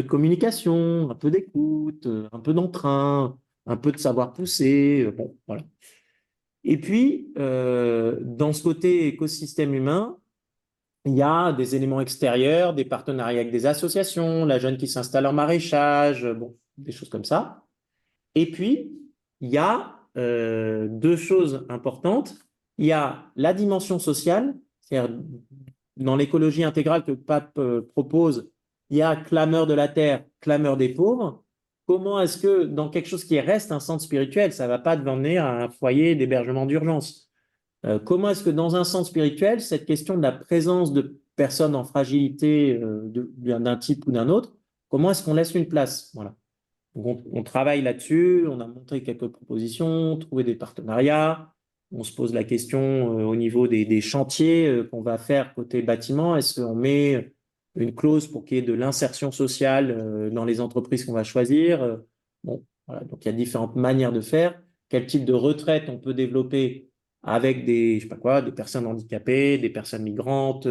communication, un peu d'écoute, un peu d'entrain, un peu de savoir pousser. Bon, voilà. Et puis, dans ce côté écosystème humain, il y a des éléments extérieurs, des partenariats avec des associations, la jeune qui s'installe en maraîchage, bon, des choses comme ça. Et puis, il y a 2 choses importantes. Il y a la dimension sociale, c'est-à-dire dans l'écologie intégrale que le pape propose, il y a clameur de la terre, clameur des pauvres. Comment est-ce que dans quelque chose qui reste un centre spirituel, ça ne va pas devenir un foyer d'hébergement d'urgence? Comment est-ce que dans un centre spirituel, cette question de la présence de personnes en fragilité d'un type ou d'un autre, comment est-ce qu'on laisse une place? Voilà. Donc on travaille là-dessus, on a montré quelques propositions, trouvé des partenariats. On se pose la question au niveau des chantiers qu'on va faire côté bâtiment. Est-ce qu'on met une clause pour qu'il y ait de l'insertion sociale dans les entreprises qu'on va choisir? Bon, voilà. Donc il y a différentes manières de faire. Quel type de retraite on peut développer avec je sais pas quoi, des personnes handicapées, des personnes migrantes,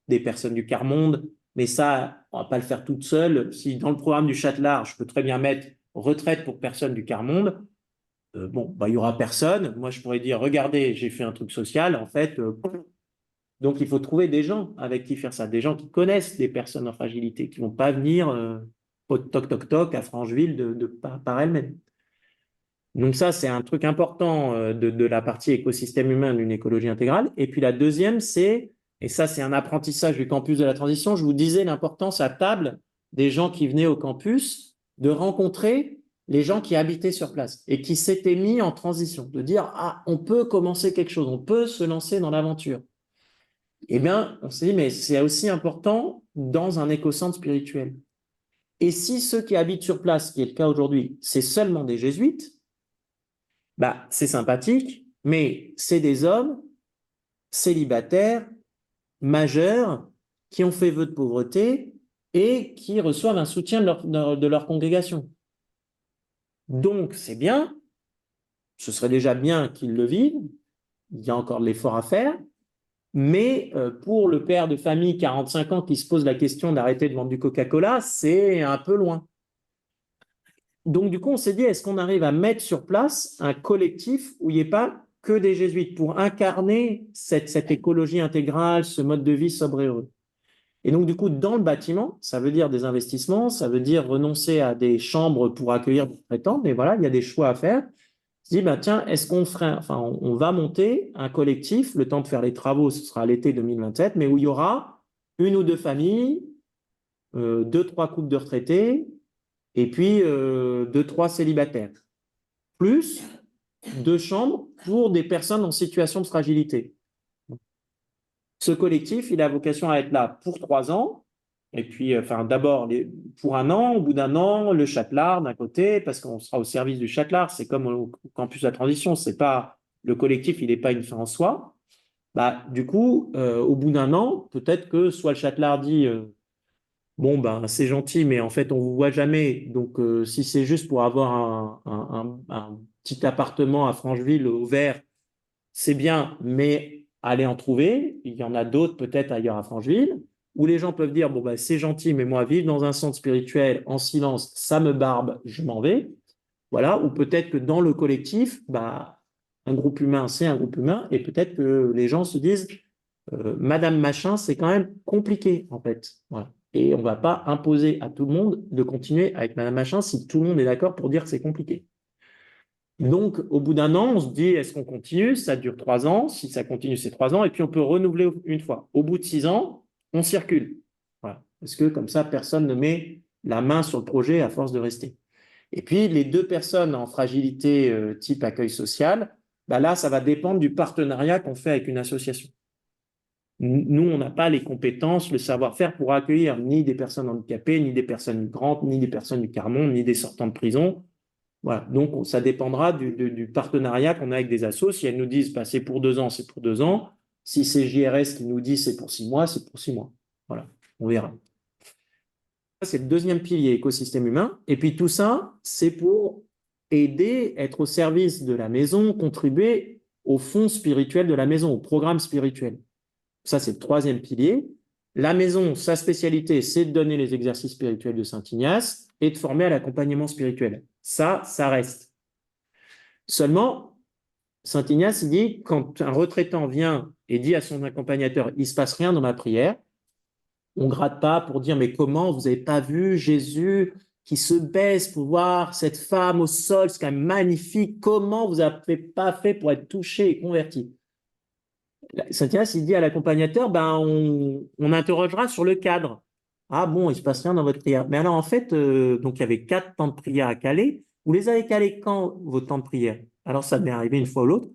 des personnes du quart-monde. Mais ça, on va pas le faire toute seule. Si dans le programme du Châtelard, je peux très bien mettre retraite pour personnes du quart-monde, il y aura personne. Moi, je pourrais dire, regardez, j'ai fait un truc social, en fait. Donc, il faut trouver des gens avec qui faire ça, des gens qui connaissent des personnes en fragilité, qui vont pas venir au toc toc toc à Francheville par elles-mêmes. Donc ça, c'est un truc important de la partie écosystème humain d'une écologie intégrale. Et puis la deuxième, et ça c'est un apprentissage du campus de la transition, je vous disais l'importance à table des gens qui venaient au campus de rencontrer les gens qui habitaient sur place et qui s'étaient mis en transition, de dire, ah, on peut commencer quelque chose, on peut se lancer dans l'aventure. Eh bien, on s'est dit, mais c'est aussi important dans un écocentre spirituel. Et si ceux qui habitent sur place, qui est le cas aujourd'hui, c'est seulement des jésuites, c'est sympathique, mais c'est des hommes célibataires, majeurs, qui ont fait vœu de pauvreté et qui reçoivent un soutien de leur congrégation. Donc, c'est bien, ce serait déjà bien qu'ils le vivent, il y a encore de l'effort à faire, mais pour le père de famille 45 ans qui se pose la question d'arrêter de vendre du Coca-Cola, c'est un peu loin. Donc, du coup, on s'est dit, est-ce qu'on arrive à mettre sur place un collectif où il n'y ait pas que des jésuites pour incarner cette écologie intégrale, ce mode de vie sobre et heureux? Et donc, du coup, dans le bâtiment, ça veut dire des investissements, ça veut dire renoncer à des chambres pour accueillir des prétendants, mais voilà, il y a des choix à faire. On se dit, tiens, est-ce qu'on ferait, on va monter un collectif, le temps de faire les travaux, ce sera l'été 2027, mais où il y aura 1 ou 2 familles, 2-3 couples de retraités, et puis 2-3 célibataires, plus 2 chambres pour des personnes en situation de fragilité. Ce collectif, il a vocation à être là pour 3 ans, et puis d'abord pour 1 an, au bout d'1 an, le Châtelard d'un côté, parce qu'on sera au service du Châtelard, c'est comme au campus de la transition, c'est pas, le collectif, il n'est pas une fin en soi. Du coup, au bout d'1 an, peut-être que soit le Châtelard dit c'est gentil, mais en fait, on vous voit jamais. Donc, si c'est juste pour avoir un petit appartement à Francheville au vert, c'est bien. Mais aller en trouver. Il y en a d'autres peut-être ailleurs à Francheville, où les gens peuvent dire, bon, bah, c'est gentil, mais moi, vivre dans un centre spirituel en silence, ça me barbe, je m'en vais. Voilà, ou peut-être que dans le collectif, bah, un groupe humain, c'est un groupe humain, et peut-être que les gens se disent, Madame Machin, c'est quand même compliqué, en fait. Voilà. Et on ne va pas imposer à tout le monde de continuer avec Madame Machin si tout le monde est d'accord pour dire que c'est compliqué. Donc, au bout d'un an, on se dit, est-ce qu'on continue? Ça dure 3 ans. Si ça continue, c'est 3 ans. Et puis, on peut renouveler une fois. Au bout de 6 ans, on circule. Voilà. Parce que comme ça, personne ne met la main sur le projet à force de rester. Et puis, les 2 personnes en fragilité type accueil social, bah là, ça va dépendre du partenariat qu'on fait avec une association. Nous, on n'a pas les compétences, le savoir-faire pour accueillir ni des personnes handicapées, ni des personnes migrantes, ni des personnes du quart-monde, ni des sortants de prison. Voilà. Donc, ça dépendra du partenariat qu'on a avec des assos. Si elles nous disent bah, c'est pour 2 ans, c'est pour 2 ans. Si c'est JRS qui nous dit c'est pour 6 mois, c'est pour 6 mois. Voilà, on verra. Ça, c'est le deuxième pilier, écosystème humain. Et puis tout ça, c'est pour aider, être au service de la maison, contribuer au fond spirituel de la maison, au programme spirituel. Ça, c'est le troisième pilier. La maison, sa spécialité, c'est de donner les exercices spirituels de Saint Ignace et de former à l'accompagnement spirituel. Ça reste. Seulement, Saint Ignace, il dit, quand un retraitant vient et dit à son accompagnateur, il ne se passe rien dans ma prière, on ne gratte pas pour dire, mais comment, vous n'avez pas vu Jésus qui se baisse pour voir cette femme au sol, c'est quand même magnifique, comment vous n'avez pas fait pour être touché et converti? Saint Ignace, il dit à l'accompagnateur, ben, on interrogera sur le cadre. Ah bon, il ne se passe rien dans votre prière. Mais alors, en fait, donc il y avait 4 temps de prière à caler. Vous les avez calés quand, vos temps de prière? Alors, ça m'est arrivé une fois ou l'autre.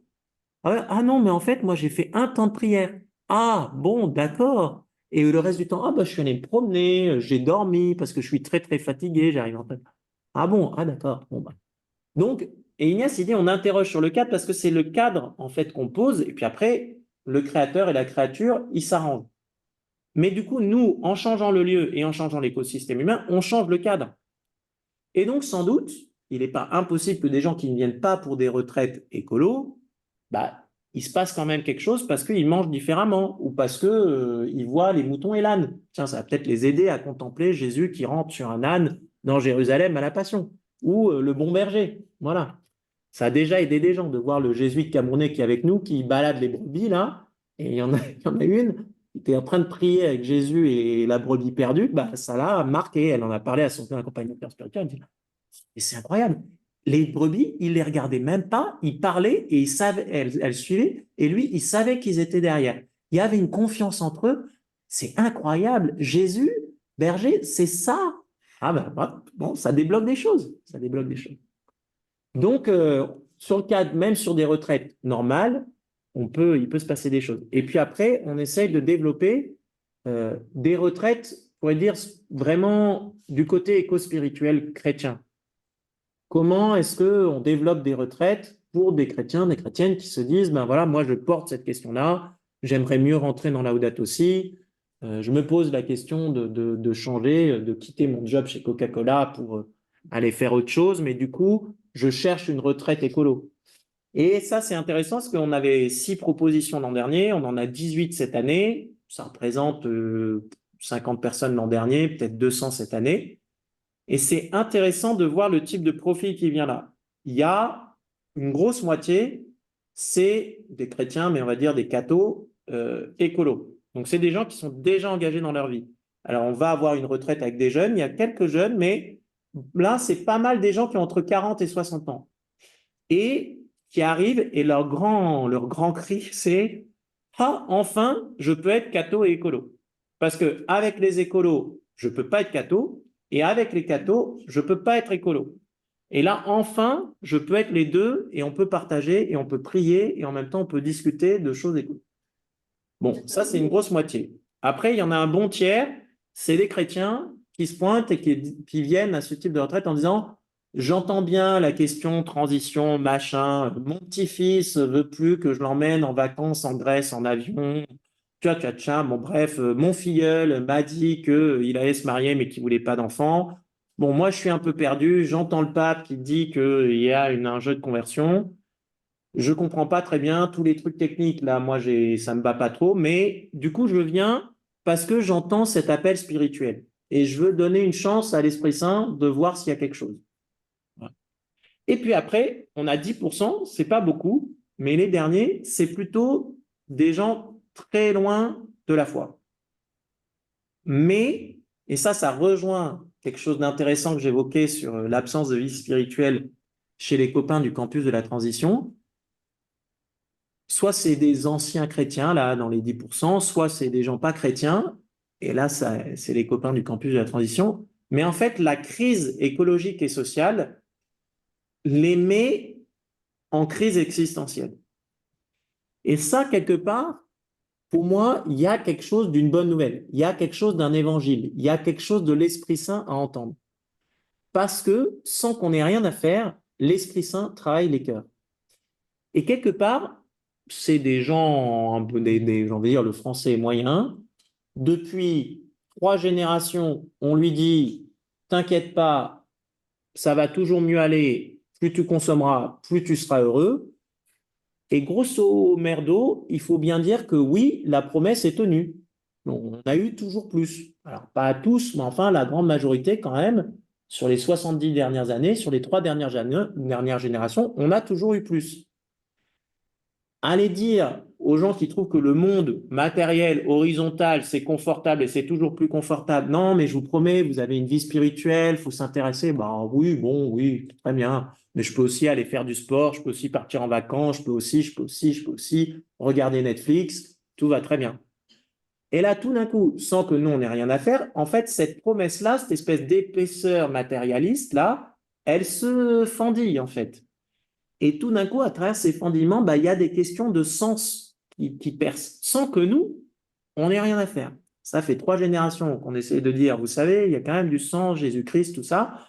Ah non, mais en fait, moi, j'ai fait un temps de prière. Ah bon, d'accord. Et le reste du temps, ah bah, je suis allé me promener, j'ai dormi parce que je suis très, très fatigué, j'arrive en fait. Ah bon, ah d'accord. Bon, bah. Donc, et Ignace, il dit, on interroge sur le cadre parce que c'est le cadre, en fait, qu'on pose. Et puis après, le créateur et la créature, ils s'arrangent. Mais du coup, nous, en changeant le lieu et en changeant l'écosystème humain, on change le cadre. Et donc, sans doute, il n'est pas impossible que des gens qui ne viennent pas pour des retraites écolos, bah, il se passe quand même quelque chose parce qu'ils mangent différemment ou parce qu'ils voient les moutons et l'âne. Tiens, ça va peut-être les aider à contempler Jésus qui rentre sur un âne dans Jérusalem à la Passion ou le bon berger. Voilà. Ça a déjà aidé des gens de voir le jésuite camerounais qui est avec nous, qui balade les brebis là, et il y en a une qui était en train de prier avec Jésus et la brebis perdue, bah, ça l'a marqué. Elle en a parlé à son accompagnateur spirituel. Elle dit, et c'est incroyable. Les brebis, il les regardait même pas, il parlait et il savait, elle suivait, et lui, il savait qu'ils étaient derrière. Il y avait une confiance entre eux. C'est incroyable. Jésus, berger, c'est ça. Ah ben, bon, ça débloque des choses. Ça débloque des choses. Donc, sur le cadre, même sur des retraites normales, il peut se passer des choses. Et puis après, on essaye de développer des retraites, on pourrait dire vraiment du côté éco-spirituel chrétien. Comment est-ce qu'on développe des retraites pour des chrétiens, des chrétiennes qui se disent, ben voilà, moi je porte cette question-là, j'aimerais mieux rentrer dans Laudato Si, je me pose la question de changer, de quitter mon job chez Coca-Cola pour aller faire autre chose, mais du coup, je cherche une retraite écolo. Et ça, c'est intéressant parce qu'on avait 6 propositions l'an dernier, on en a 18 cette année, ça représente 50 personnes l'an dernier, peut-être 200 cette année. Et c'est intéressant de voir le type de profil qui vient là. Il y a une grosse moitié, c'est des chrétiens, mais on va dire des cathos écolos. Donc, c'est des gens qui sont déjà engagés dans leur vie. Alors, on va avoir une retraite avec des jeunes. Il y a quelques jeunes, mais là, c'est pas mal des gens qui ont entre 40 et 60 ans. Et qui arrivent, et leur grand cri, c'est « Ah, enfin, je peux être catho et écolo. » Parce qu'avec les écolos, je ne peux pas être catho, et avec les cathos, je ne peux pas être écolo. Et là, enfin, je peux être les deux, et on peut partager, et on peut prier, et en même temps, on peut discuter de choses écolos. Bon, ça, c'est une grosse moitié. Après, il y en a un bon tiers, c'est les chrétiens qui se pointent et qui viennent à ce type de retraite en disant « J'entends bien la question transition, machin, mon petit-fils veut plus que je l'emmène en vacances en Grèce, en avion, tcha, bon bref, mon filleul m'a dit qu'il allait se marier mais qu'il voulait pas d'enfant. Bon, moi, je suis un peu perdu, j'entends le pape qui dit qu'il y a un jeu de conversion. je comprends pas très bien tous les trucs techniques, là, moi, ça me va pas trop, mais du coup, je viens parce que j'entends cet appel spirituel et je veux donner une chance à l'Esprit Saint de voir s'il y a quelque chose. Voilà. Et puis après, on a 10%, c'est pas beaucoup, mais les derniers, c'est plutôt des gens très loin de la foi. Mais, et ça rejoint quelque chose d'intéressant que j'évoquais sur l'absence de vie spirituelle chez les copains du campus de la transition. Soit c'est des anciens chrétiens, là, dans les 10%, soit c'est des gens pas chrétiens, et là, c'est les copains du campus de la transition. Mais en fait, la crise écologique et sociale les met en crise existentielle. Et ça, quelque part, pour moi, il y a quelque chose d'une bonne nouvelle, il y a quelque chose d'un évangile, il y a quelque chose de l'Esprit Saint à entendre. Parce que, sans qu'on ait rien à faire, l'Esprit Saint travaille les cœurs. Et quelque part, c'est des gens, un peu on va dire, le français moyen. Depuis 3 générations, on lui dit, t'inquiète pas, ça va toujours mieux aller, plus tu consommeras, plus tu seras heureux. Et grosso merdo, il faut bien dire que oui, la promesse est tenue. On a eu toujours plus. Alors, pas à tous, mais enfin, la grande majorité quand même, sur les 70 dernières années, sur les 3 dernières générations, on a toujours eu plus. Aller dire aux gens qui trouvent que le monde matériel, horizontal, c'est confortable et c'est toujours plus confortable. Non, mais je vous promets, vous avez une vie spirituelle, il faut s'intéresser. Bah oui, bon, oui, très bien. Mais je peux aussi aller faire du sport, je peux aussi partir en vacances, je peux aussi regarder Netflix. Tout va très bien. Et là, tout d'un coup, sans que nous, on n'ait rien à faire, en fait, cette promesse-là, cette espèce d'épaisseur matérialiste-là, elle se fendille, en fait. Et tout d'un coup, à travers ces fendillements, bah, il y a des questions de sens qui percent, sans que nous, on n'ait rien à faire. Ça fait 3 générations qu'on essaie de dire, vous savez, il y a quand même du sens, Jésus-Christ, tout ça,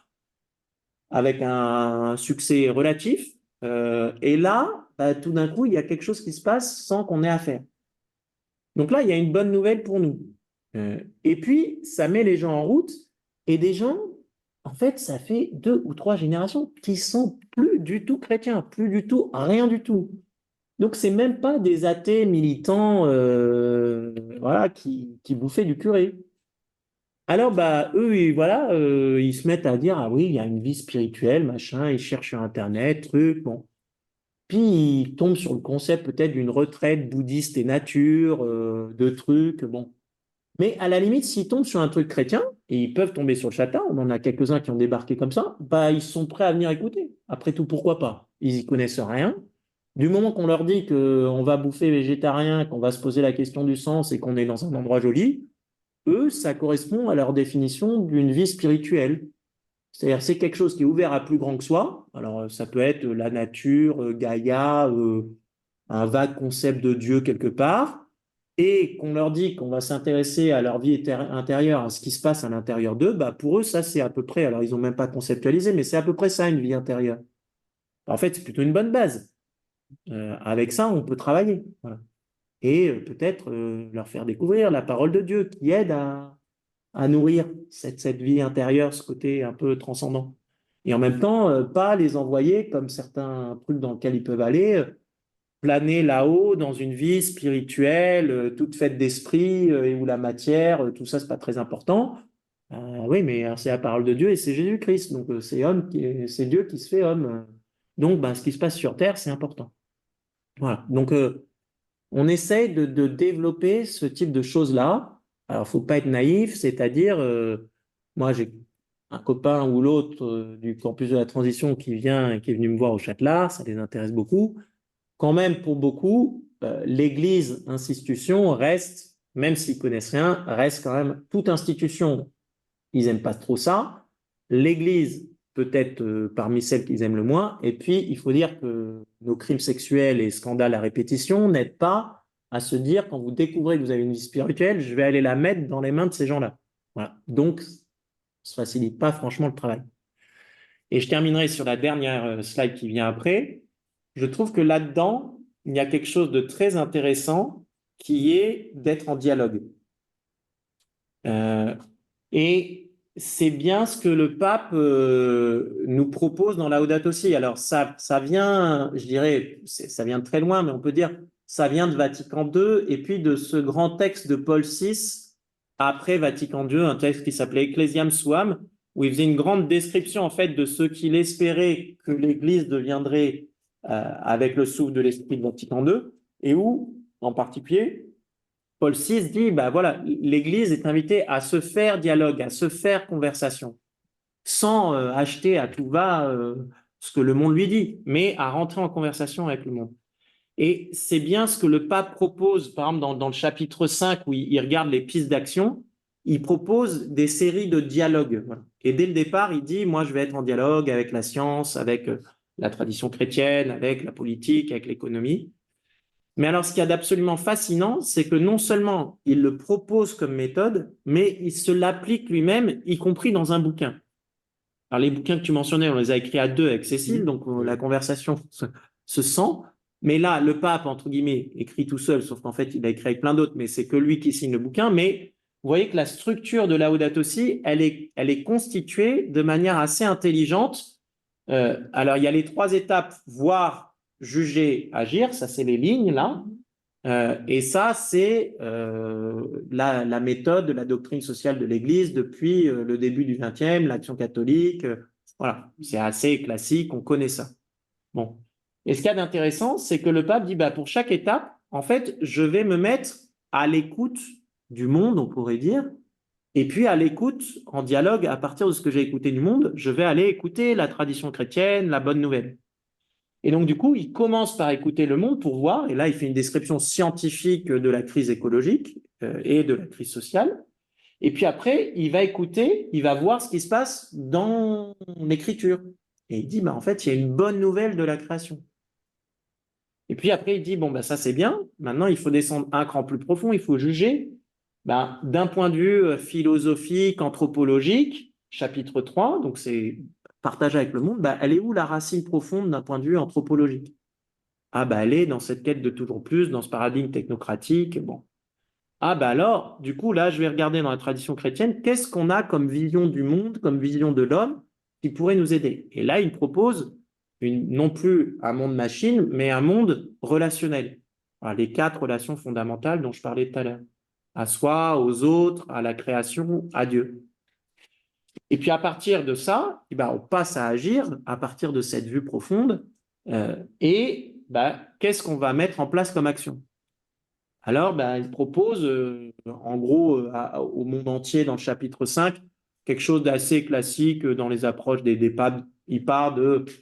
avec un succès relatif. Et là, bah, tout d'un coup, il y a quelque chose qui se passe sans qu'on ait à faire. Donc là, il y a une bonne nouvelle pour nous. Et puis, ça met les gens en route, et des gens, en fait, ça fait 2 ou 3 générations qui sont plus du tout chrétiens, plus du tout, rien du tout. Donc, c'est même pas des athées militants, voilà, qui bouffaient du curé. Alors, bah, eux, voilà, ils se mettent à dire, ah oui, il y a une vie spirituelle, machin, ils cherchent sur Internet, truc, bon. Puis ils tombent sur le concept peut-être d'une retraite bouddhiste et nature, de trucs, bon. Mais à la limite, s'ils tombent sur un truc chrétien, et ils peuvent tomber sur le châtain, on en a quelques-uns qui ont débarqué comme ça, bah ils sont prêts à venir écouter. Après tout, pourquoi pas? Ils y connaissent rien. Du moment qu'on leur dit qu'on va bouffer végétarien, qu'on va se poser la question du sens et qu'on est dans un endroit joli, eux, ça correspond à leur définition d'une vie spirituelle. C'est-à-dire, c'est quelque chose qui est ouvert à plus grand que soi. Alors, ça peut être la nature, Gaïa, un vague concept de Dieu quelque part, et qu'on leur dit qu'on va s'intéresser à leur vie intérieure, à ce qui se passe à l'intérieur d'eux, bah pour eux, ça, c'est à peu près, alors ils n'ont même pas conceptualisé, mais c'est à peu près ça, une vie intérieure. En fait, c'est plutôt une bonne base. Avec ça, on peut travailler. Voilà. Et peut-être leur faire découvrir la parole de Dieu qui aide à nourrir cette vie intérieure, ce côté un peu transcendant. Et en même temps, pas les envoyer comme certains trucs dans lesquels ils peuvent aller, planer là-haut dans une vie spirituelle, toute faite d'esprit, et où la matière, tout ça, c'est pas très important. Oui, mais c'est la parole de Dieu et c'est Jésus-Christ. Donc, c'est Dieu qui se fait homme. Donc, ben, ce qui se passe sur Terre, c'est important. Voilà. Donc, on essaye de développer ce type de choses-là. Alors, faut pas être naïf, c'est-à-dire, moi, j'ai un copain ou l'autre du campus de la transition qui vient, qui est venu me voir au Châtelard, ça les intéresse beaucoup. Quand même, pour beaucoup, l'Église, institution, reste, même s'ils connaissent rien, reste quand même toute institution. Ils aiment pas trop ça. L'Église, peut-être parmi celles qu'ils aiment le moins. Et puis, il faut dire que nos crimes sexuels et scandales à répétition n'aident pas à se dire, quand vous découvrez que vous avez une vie spirituelle, je vais aller la mettre dans les mains de ces gens-là. Voilà. Donc, ça ne facilite pas franchement le travail. Et je terminerai sur la dernière slide qui vient après. Je trouve que là-dedans, il y a quelque chose de très intéressant qui est d'être en dialogue. Et c'est bien ce que le pape nous propose dans Laudato Si. Alors, ça vient, je dirais, ça vient de très loin, mais on peut dire ça vient de Vatican II et puis de ce grand texte de Paul VI après Vatican II, un texte qui s'appelait Ecclesiam Suam, où il faisait une grande description en fait de ce qu'il espérait que l'Église deviendrait avec le souffle de l'esprit de Vatican II, et où, en particulier, Paul VI dit, bah voilà, l'Église est invitée à se faire dialogue, à se faire conversation, sans acheter à tout va ce que le monde lui dit, mais à rentrer en conversation avec le monde. Et c'est bien ce que le pape propose, par exemple, dans le chapitre 5, où il regarde les pistes d'action, il propose des séries de dialogues. Voilà. Et dès le départ, il dit, moi, je vais être en dialogue avec la science, avec la tradition chrétienne, avec la politique, avec l'économie. Mais alors, ce qu'il y a d'absolument fascinant, c'est que non seulement il le propose comme méthode, mais il se l'applique lui-même, y compris dans un bouquin. Alors, les bouquins que tu mentionnais, on les a écrits à deux avec Cécile, donc la conversation se sent. Mais là, le pape, entre guillemets, écrit tout seul, sauf qu'en fait, il a écrit avec plein d'autres, mais c'est que lui qui signe le bouquin. Mais vous voyez que la structure de Laudato Si, elle est constituée de manière assez intelligente. Alors, il y a les trois étapes, voir, juger, agir, ça c'est les lignes là. Et ça, c'est la méthode de la doctrine sociale de l'Église depuis le début du XXe, l'action catholique. Voilà, c'est assez classique, on connaît ça. Bon. Et ce qu'il y a d'intéressant, c'est que le pape dit, bah, pour chaque étape, en fait, je vais me mettre à l'écoute du monde, on pourrait dire, et puis à l'écoute, en dialogue, à partir de ce que j'ai écouté du monde, je vais aller écouter la tradition chrétienne, la bonne nouvelle. Et donc, du coup, il commence par écouter le monde pour voir, et là, il fait une description scientifique de la crise écologique et de la crise sociale. Et puis après, il va écouter, il va voir ce qui se passe dans l'écriture. Et il dit, bah, en fait, il y a une bonne nouvelle de la création. Et puis après, il dit, bon, bah, ça c'est bien, maintenant il faut descendre un cran plus profond, il faut juger bah, d'un point de vue philosophique, anthropologique, chapitre 3, donc c'est partager avec le monde, bah, elle est où la racine profonde d'un point de vue anthropologique? Ah bah elle est dans cette quête de toujours plus, dans ce paradigme technocratique. Bon. Ah bah alors, du coup, là, je vais regarder dans la tradition chrétienne, qu'est-ce qu'on a comme vision du monde, comme vision de l'homme qui pourrait nous aider? Et là, il propose non plus un monde machine, mais un monde relationnel. Voilà, les quatre relations fondamentales dont je parlais tout à l'heure. À soi, aux autres, à la création, à Dieu. Et puis à partir de ça, eh ben, on passe à agir à partir de cette vue profonde. Et ben, qu'est-ce qu'on va mettre en place comme action? Alors, ben, il propose, en gros, au monde entier, dans le chapitre 5, quelque chose d'assez classique dans les approches des papes. Il part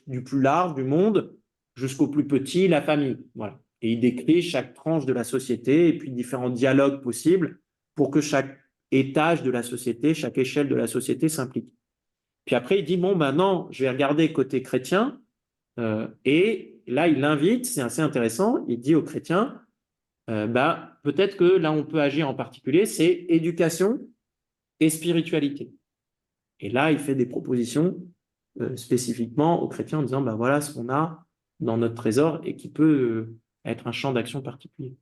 du plus large du monde jusqu'au plus petit, la famille. Voilà. Et il décrit chaque tranche de la société et puis différents dialogues possibles pour que chaque étage de la société, chaque échelle de la société s'implique. Puis après, il dit, bon, ben non, je vais regarder côté chrétien. Et là, il l'invite, c'est assez intéressant, il dit aux chrétiens, bah, peut-être que là, on peut agir en particulier, c'est éducation et spiritualité. Et là, il fait des propositions spécifiquement aux chrétiens en disant, bah, voilà ce qu'on a dans notre trésor et qui peut être un champ d'action particulier.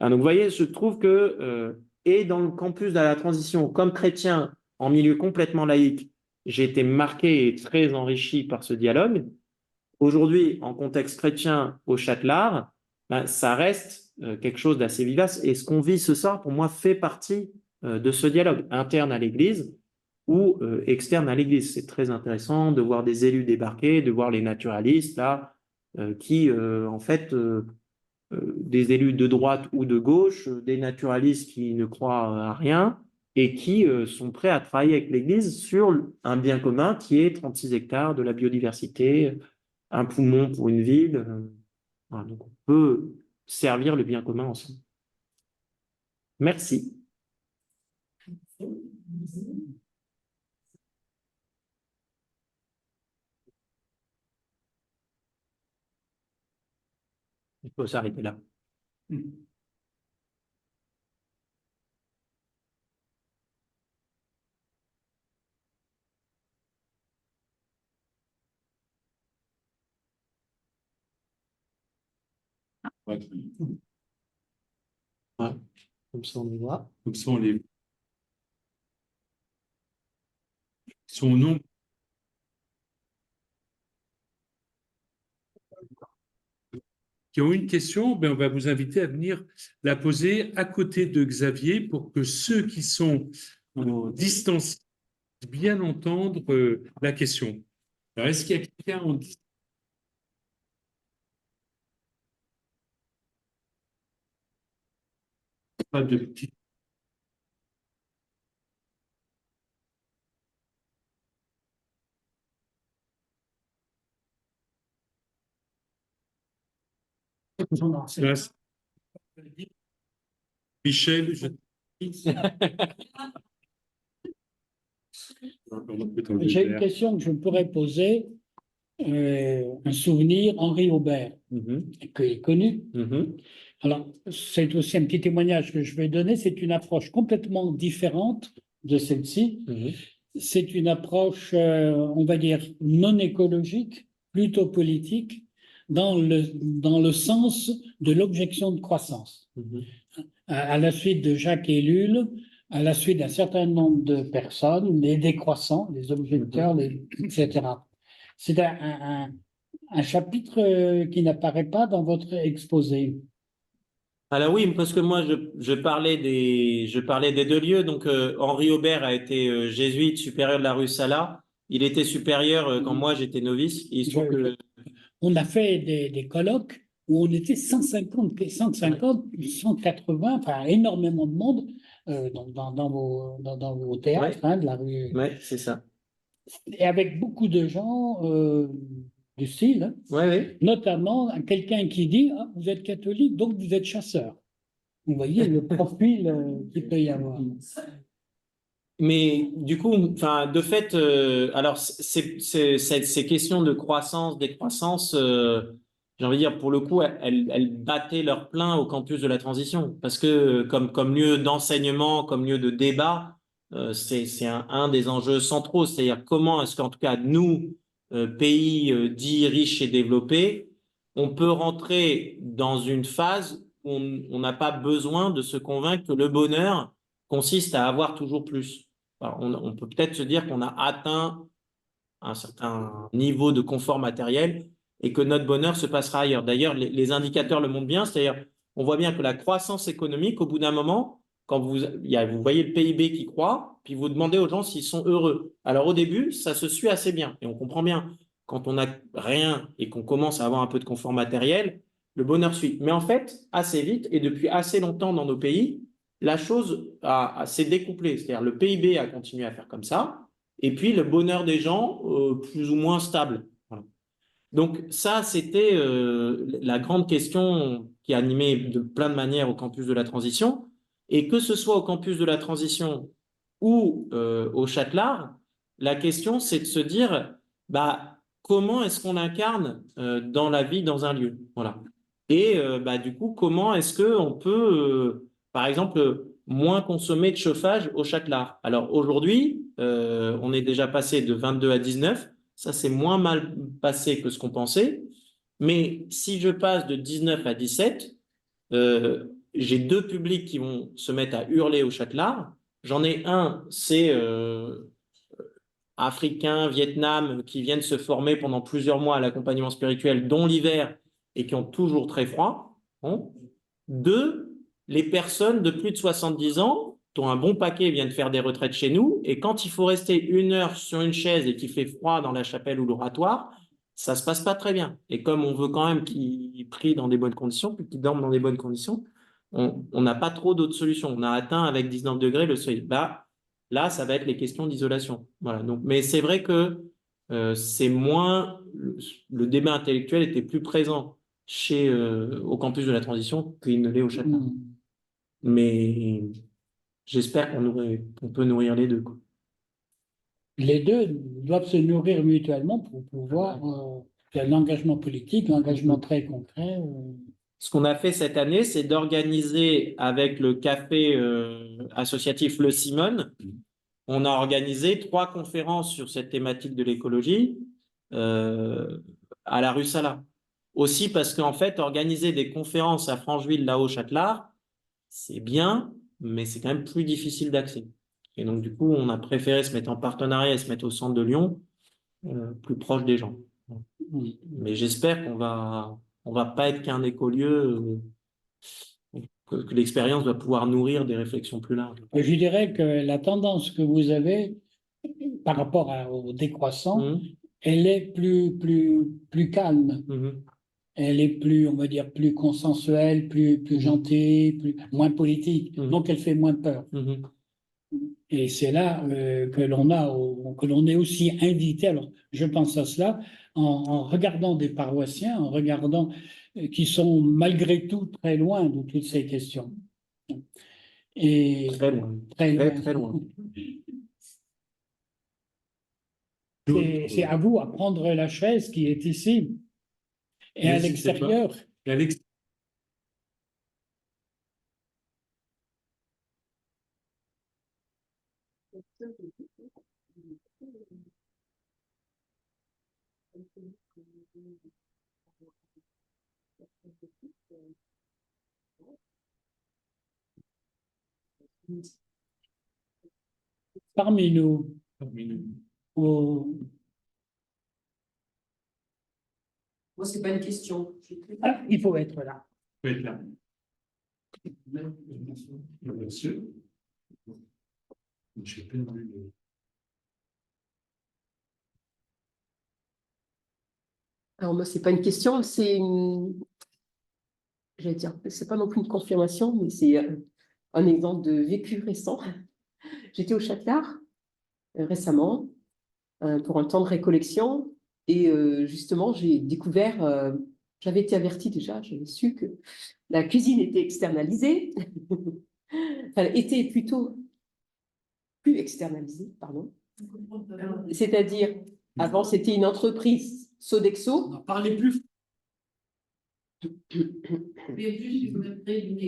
Ah, donc, vous voyez, je trouve que, et dans le campus de la transition, comme chrétien, en milieu complètement laïque, j'ai été marqué et très enrichi par ce dialogue. Aujourd'hui, en contexte chrétien au Châtelard, ben, ça reste quelque chose d'assez vivace. Et ce qu'on vit ce soir, pour moi, fait partie de ce dialogue interne à l'Église ou externe à l'Église. C'est très intéressant de voir des élus débarquer, de voir les naturalistes là, qui, en fait, des élus de droite ou de gauche, des naturalistes qui ne croient à rien et qui sont prêts à travailler avec l'Église sur un bien commun qui est 36 hectares de la biodiversité, un poumon pour une ville. Voilà, donc on peut servir le bien commun ensemble. Merci. Il faut s'arrêter là. Ouais. Ouais. Comme ça, on y voit. Comme ça, on les sont nombreux. Qui ont une question, ben on va vous inviter à venir la poser à côté de Xavier pour que ceux qui sont en distance puissent bien entendre la question. Alors, est-ce qu'il y a quelqu'un en distance? Pas de petit. Là, Michel, J'ai une question que je pourrais poser. Un souvenir, Henri Aubert, qui est connu. Alors, c'est aussi un petit témoignage que je vais donner. C'est une approche complètement différente de celle-ci. C'est une approche, on va dire, non écologique, plutôt politique, dans le sens de l'objection de croissance. À la suite de Jacques Ellul, à la suite d'un certain nombre de personnes, les décroissants, les objecteurs, etc. C'est un chapitre qui n'apparaît pas dans votre exposé. Alors oui, parce que moi, je parlais des deux lieux. Donc, Henri Aubert a été jésuite supérieur de la rue Sala. Il était supérieur quand moi, j'étais novice. Et il se trouve que... On a fait des colloques où on était 150, 180, enfin énormément de monde dans vos théâtres de la rue. Oui, c'est ça. Et avec beaucoup de gens du style, notamment quelqu'un qui dit vous êtes catholique, donc vous êtes chasseur. Vous voyez le profil qu'il peut y avoir. Mais du coup, enfin, de fait, alors ces questions de croissance, décroissance, j'ai envie de dire, pour le coup, elles battaient leur plein au campus de la transition, parce que comme lieu d'enseignement, comme lieu de débat, c'est un des enjeux centraux, c'est-à-dire comment est-ce qu'en tout cas nous, pays dits riches et développés, on peut rentrer dans une phase où on n'a pas besoin de se convaincre que le bonheur consiste à avoir toujours plus. Alors, on peut peut-être se dire qu'on a atteint un certain niveau de confort matériel et que notre bonheur se passera ailleurs. D'ailleurs, les indicateurs le montrent bien, c'est-à-dire on voit bien que la croissance économique, au bout d'un moment, quand vous voyez le PIB qui croît, puis vous demandez aux gens s'ils sont heureux. Alors au début, ça se suit assez bien et on comprend bien. Quand on n'a rien et qu'on commence à avoir un peu de confort matériel, le bonheur suit. Mais en fait, assez vite et depuis assez longtemps dans nos pays, la chose s'est découplée. C'est-à-dire le PIB a continué à faire comme ça, et puis le bonheur des gens plus ou moins stable. Voilà. Donc ça, c'était la grande question qui animait de plein de manières au campus de la transition. Et que ce soit au campus de la transition ou au Châtelard, la question, c'est de se dire, bah, comment est-ce qu'on incarne dans la vie, dans un lieu. Voilà. Et du coup, comment est-ce qu'on peut, par exemple, moins consommer de chauffage au Châtelard. Alors aujourd'hui, on est déjà passé de 22 à 19. Ça, c'est moins mal passé que ce qu'on pensait. Mais si je passe de 19 à 17, j'ai deux publics qui vont se mettre à hurler au Châtelard. J'en ai un, c'est Africains, Vietnam, qui viennent se former pendant plusieurs mois à l'accompagnement spirituel, dont l'hiver, et qui ont toujours très froid. Bon. Deux, les personnes de plus de 70 ans, dont un bon paquet viennent faire des retraites chez nous, et quand il faut rester 1 heure sur une chaise et qu'il fait froid dans la chapelle ou l'oratoire, ça se passe pas très bien. Et comme on veut quand même qu'ils prient dans des bonnes conditions, puis qu'ils dorment dans des bonnes conditions, on n'a pas trop d'autres solutions. On a atteint avec 19 degrés le seuil. Là, ça va être les questions d'isolation. Voilà. Donc, mais c'est vrai que c'est moins le débat intellectuel était plus présent au campus de la transition qu'il ne l'est au Château. Mais j'espère qu'on peut nourrir les deux, quoi. Les deux doivent se nourrir mutuellement pour pouvoir faire l'engagement politique, l'engagement très concret. Ce qu'on a fait cette année, c'est d'organiser avec le café associatif Le Simone, on a organisé 3 conférences sur cette thématique de l'écologie à la rue Sala. Aussi parce qu'en fait, organiser des conférences à Francheville, là-haut, Châtelard, c'est bien, mais c'est quand même plus difficile d'accès. Et donc, du coup, on a préféré se mettre en partenariat et se mettre au centre de Lyon, plus proche des gens. Mais j'espère qu'on va pas être qu'un écolieu, que l'expérience va pouvoir nourrir des réflexions plus larges. Je dirais que la tendance que vous avez par rapport au décroissant, elle est plus calme. Elle est plus, on va dire, plus consensuelle, plus gentille, moins politique. Donc, elle fait moins peur. Et c'est là que l'on est aussi invité. Alors, je pense à cela en regardant des paroissiens, en regardant qui sont malgré tout très loin de toutes ces questions. Et très loin. Très loin. C'est à vous à prendre la chaise qui est ici et à l'extérieur. Parmi nous. Moi, c'est pas une question. Ah, il faut être là. Il faut être là. Bien sûr. J'ai perdu le... Alors, moi, c'est pas une question, c'est j'allais dire, c'est pas non plus une confirmation, mais c'est un exemple de vécu récent. J'étais au Châtelard récemment pour un temps de récollection et justement, j'ai découvert, j'avais été avertie déjà, j'avais su que la cuisine était externalisée, enfin, était plutôt plus externalisée, pardon. C'est-à-dire, avant, c'était une entreprise Sodexo. On en parlait plus.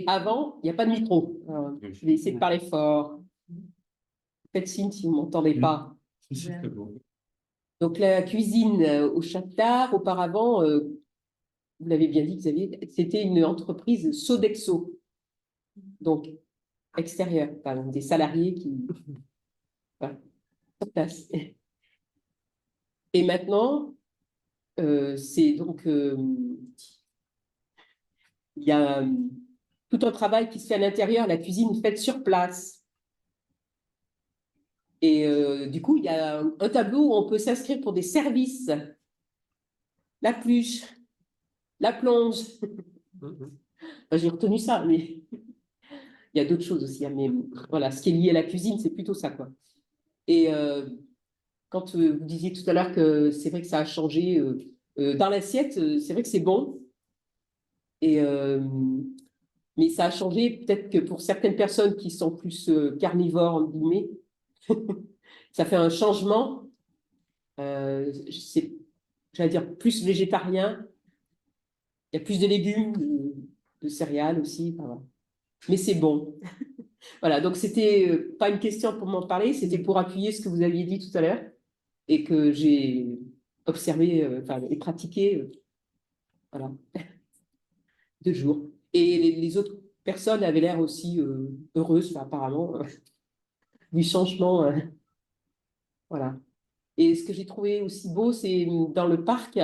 Avant, il n'y a pas de micro. Je vais essayer de parler fort. Faites signe si vous ne m'entendez pas. Donc, la cuisine au Châtelard, auparavant, vous l'avez bien dit, Xavier, c'était une entreprise Sodexo. Donc, extérieure, des salariés qui... Voilà, sur place. Et maintenant, c'est donc... il y a tout un travail qui se fait à l'intérieur, la cuisine faite sur place. Et du coup, il y a un tableau où on peut s'inscrire pour des services. La pluche, la plonge. J'ai retenu ça, mais il y a d'autres choses aussi. Hein, mais voilà, ce qui est lié à la cuisine, c'est plutôt ça, quoi. Et quand vous disiez tout à l'heure que c'est vrai que ça a changé dans l'assiette, c'est vrai que c'est bon. Et mais ça a changé peut-être que pour certaines personnes qui sont plus carnivores, en guillemets, ça fait un changement, j'allais dire plus végétarien, il y a plus de légumes, de céréales aussi, voilà. Mais c'est bon. Voilà, donc c'était pas une question pour m'en parler, c'était pour appuyer ce que vous aviez dit tout à l'heure et que j'ai observé et pratiqué voilà, 2 jours. Et les autres personnes avaient l'air aussi heureuses, apparemment, du changement. Voilà. Et ce que j'ai trouvé aussi beau, c'est dans le parc,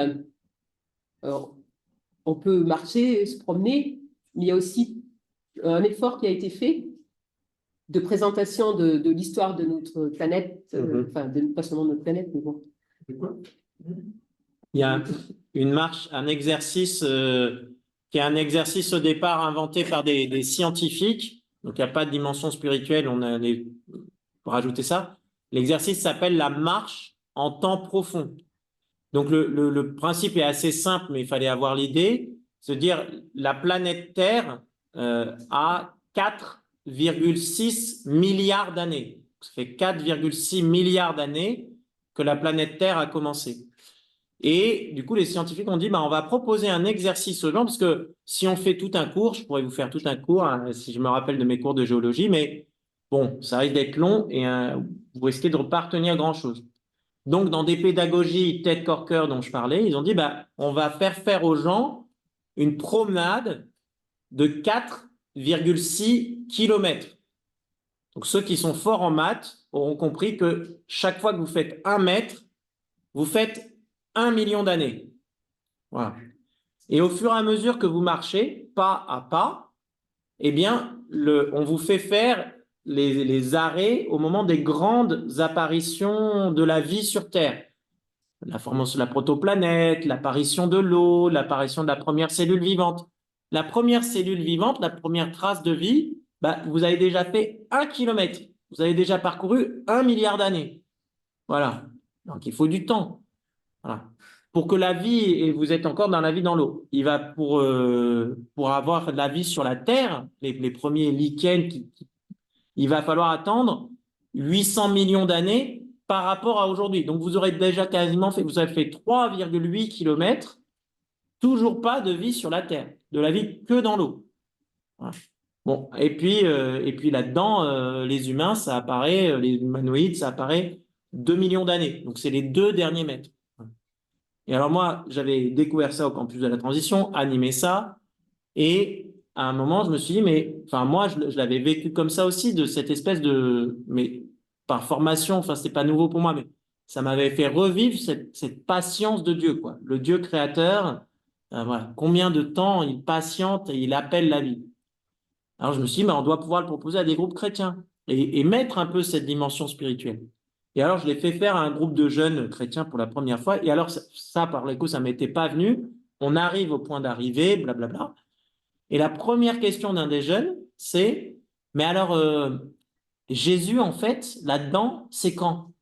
on peut marcher, se promener, mais il y a aussi un effort qui a été fait de présentation de l'histoire de notre planète, pas seulement de notre planète, mais bon. Il y a une marche, un exercice qui est un exercice au départ inventé par des scientifiques, donc il n'y a pas de dimension spirituelle, on a pour rajouter ça. L'exercice s'appelle la marche en temps profond. Donc le principe est assez simple, mais il fallait avoir l'idée, se dire la planète Terre a 4,6 milliards d'années. Ça fait 4,6 milliards d'années que la planète Terre a commencé. Et du coup, les scientifiques ont dit, on va proposer un exercice aux gens, parce que si on fait tout un cours, je pourrais vous faire tout un cours, hein, si je me rappelle de mes cours de géologie, mais bon, ça risque d'être long et vous risquez de ne pas retenir grand-chose. Donc, dans des pédagogies tête, corps, cœur dont je parlais, ils ont dit, on va faire aux gens une promenade de 4,6 km. Donc, ceux qui sont forts en maths auront compris que chaque fois que vous faites 1 mètre, vous faites 1 million d'années. Voilà. Et au fur et à mesure que vous marchez, pas à pas, eh bien, on vous fait faire les arrêts au moment des grandes apparitions de la vie sur Terre. La formation de la protoplanète, l'apparition de l'eau, l'apparition de la première cellule vivante. La première cellule vivante, la première trace de vie, vous avez déjà fait 1 kilomètre. Vous avez déjà parcouru 1 milliard d'années. Voilà. Donc, il faut du temps. Voilà. Pour que la vie, et vous êtes encore dans la vie dans l'eau, il va pour avoir de la vie sur la Terre, les premiers lichens, il va falloir attendre 800 millions d'années par rapport à aujourd'hui. Donc, vous aurez déjà quasiment fait, vous avez fait 3,8 kilomètres, toujours pas de vie sur la Terre, de la vie que dans l'eau. Voilà. Bon, et puis là-dedans, les humains, ça apparaît, les humanoïdes, ça apparaît 2 millions d'années. Donc, c'est les 2 derniers mètres. Et alors moi, j'avais découvert ça au campus de la transition, animé ça, et à un moment, je me suis dit, mais enfin moi, je l'avais vécu comme ça aussi, de cette espèce de, mais par formation, enfin c'était pas nouveau pour moi, mais ça m'avait fait revivre cette patience de Dieu, quoi. Le Dieu créateur, voilà, combien de temps il patiente et il appelle la vie. Alors je me suis dit, mais on doit pouvoir le proposer à des groupes chrétiens et mettre un peu cette dimension spirituelle. Et alors, je l'ai fait faire à un groupe de jeunes chrétiens pour la première fois. Et alors, ça par les coups, ça ne m'était pas venu. On arrive au point d'arrivée, blablabla. Et la première question d'un des jeunes, c'est, mais alors, Jésus, en fait, là-dedans, c'est quand?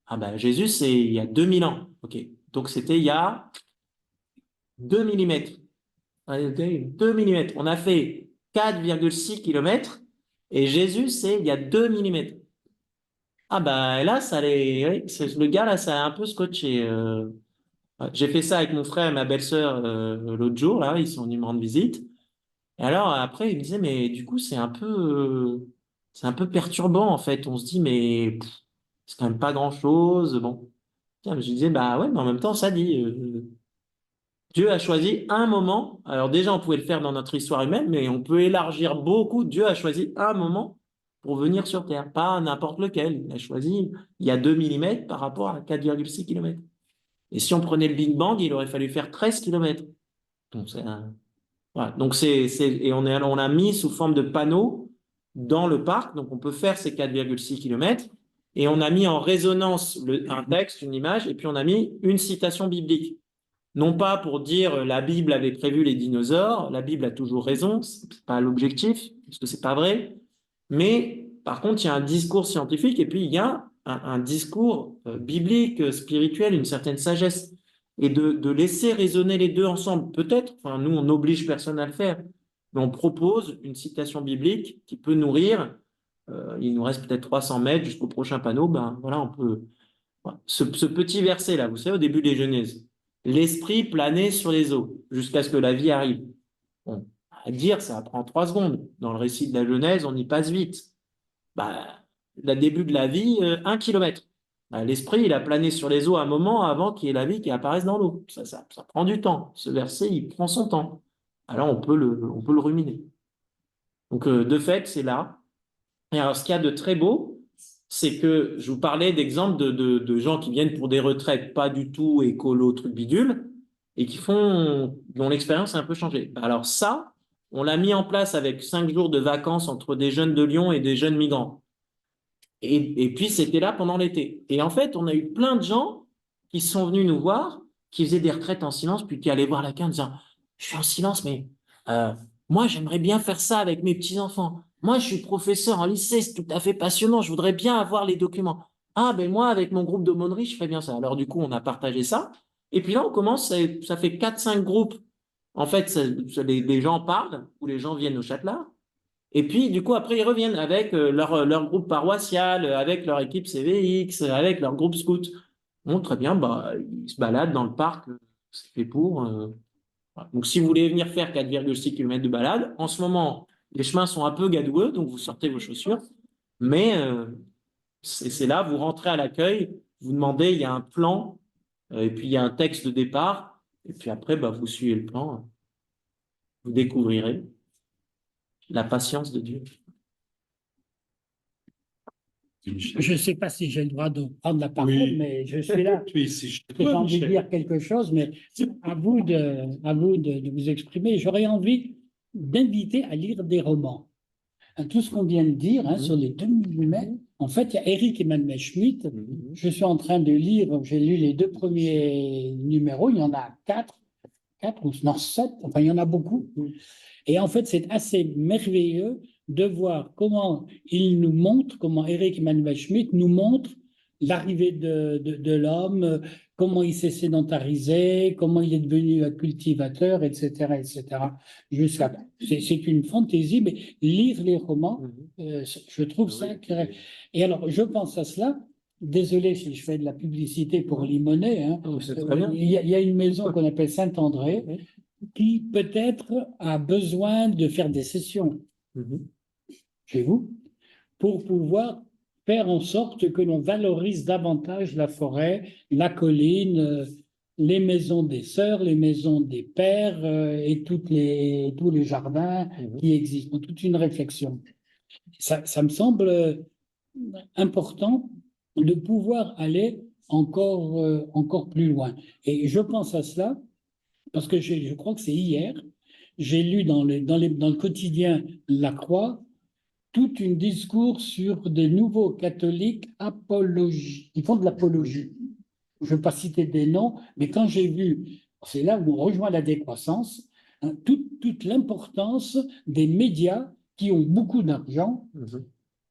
Ah ben, Jésus, c'est il y a 2000 ans. OK. Donc, c'était il y a 2 millimètres. 2 millimètres. On a fait 4,6 kilomètres. Et Jésus, c'est il y a 2 millimètres. Ah bah là, le gars là, ça a un peu scotché. J'ai fait ça avec mon frère et ma belle-sœur l'autre jour, là, ils sont venus me rendre visite. Et alors après, il me disait, mais du coup, c'est un peu perturbant en fait. On se dit, mais c'est quand même pas grand-chose. Bon, tiens, je disais, bah ouais, mais en même temps, ça dit, Dieu a choisi un moment. Alors déjà, on pouvait le faire dans notre histoire humaine, mais on peut élargir beaucoup. Dieu a choisi un moment pour venir sur Terre, pas n'importe lequel. Il a choisi il y a 2 millimètres par rapport à 4,6 kilomètres. Et si on prenait le Big Bang, il aurait fallu faire 13 kilomètres. Donc voilà. Donc et on a mis sous forme de panneaux dans le parc. Donc on peut faire ces 4,6 kilomètres. Et on a mis en résonance un texte, une image, et puis on a mis une citation biblique. Non pas pour dire la Bible avait prévu les dinosaures, la Bible a toujours raison, c'est pas l'objectif, parce que c'est pas vrai. Mais par contre, il y a un discours scientifique et puis il y a un discours biblique, spirituel, une certaine sagesse. Et de laisser résonner les deux ensemble, peut-être, enfin, nous, on n'oblige personne à le faire, mais on propose une citation biblique qui peut nourrir, il nous reste peut-être 300 mètres jusqu'au prochain panneau, ben voilà, on peut. Voilà. Ce petit verset-là, vous savez, au début des Genèses, l'esprit planait sur les eaux jusqu'à ce que la vie arrive. Bon, à dire, ça prend 3 secondes. Dans le récit de la Genèse, on y passe vite. Le début de la vie, 1 kilomètre. L'esprit, il a plané sur les eaux un moment avant qu'il y ait la vie qui apparaisse dans l'eau. Ça prend du temps. Ce verset, il prend son temps. Alors, on peut le ruminer. Donc, de fait, c'est là. Et alors, ce qu'il y a de très beau, c'est que je vous parlais d'exemples de gens qui viennent pour des retraites pas du tout écolo, truc bidule, et dont l'expérience a un peu changé. Alors ça, on l'a mis en place avec 5 jours de vacances entre des jeunes de Lyon et des jeunes migrants. Et puis, c'était là pendant l'été. Et en fait, on a eu plein de gens qui sont venus nous voir, qui faisaient des retraites en silence, puis qui allaient voir la carte en disant, je suis en silence, mais moi, j'aimerais bien faire ça avec mes petits-enfants. Moi, je suis professeur en lycée, c'est tout à fait passionnant. Je voudrais bien avoir les documents. Ah, ben moi, avec mon groupe d'aumônerie, je ferais bien ça. Alors, du coup, on a partagé ça. Et puis là, on commence, ça fait 4-5 groupes. En fait, les gens parlent, ou les gens viennent au Châtelard. Et puis, du coup, après, ils reviennent avec leur groupe paroissial, avec leur équipe CVX, avec leur groupe scout. Bon, très bien, ils se baladent dans le parc, c'est fait pour. Voilà. Donc, si vous voulez venir faire 4,6 km de balade, en ce moment, les chemins sont un peu gadoueux, donc vous sortez vos chaussures. Mais c'est là, vous rentrez à l'accueil, vous demandez, il y a un plan, et puis il y a un texte de départ, et puis après, vous suivez le plan, vous découvrirez la patience de Dieu. Je ne sais pas si j'ai le droit de prendre la parole, Oui. mais je suis là. Tu es ici chez J'ai toi, envie de Michel. dire quelque chose, mais à vous de vous exprimer. J'aurais envie d'inviter à lire des romans. Tout ce qu'on vient de dire sur les 2 millimètres, en fait, il y a Eric Emmanuel Schmitt. Je suis en train de lire, j'ai lu les 2 premiers numéros, il y en a 4 ou non, 7, enfin, il y en a beaucoup. Et en fait, c'est assez merveilleux de voir comment il nous montre, comment Eric Emmanuel Schmitt nous montre l'arrivée de l'homme, comment il s'est sédentarisé, comment il est devenu un cultivateur, etc., etc. C'est une fantaisie, mais lire les romans, je trouve ça intéressant. Et alors, je pense à cela. Désolé si je fais de la publicité pour Limonest. Hein. Il y a une maison qu'on appelle Saint-André qui peut-être a besoin de faire des sessions chez vous pour pouvoir faire en sorte que l'on valorise davantage la forêt, la colline, les maisons des sœurs, les maisons des pères et tous les jardins qui existent. Toute une réflexion. Ça me semble important de pouvoir aller encore plus loin. Et je pense à cela parce que je crois que c'est hier, j'ai lu dans le quotidien La Croix tout un discours sur des nouveaux catholiques qui font de l'apologie. Je ne vais pas citer des noms, mais quand j'ai vu, c'est là où on rejoint la décroissance, hein, toute l'importance des médias qui ont beaucoup d'argent,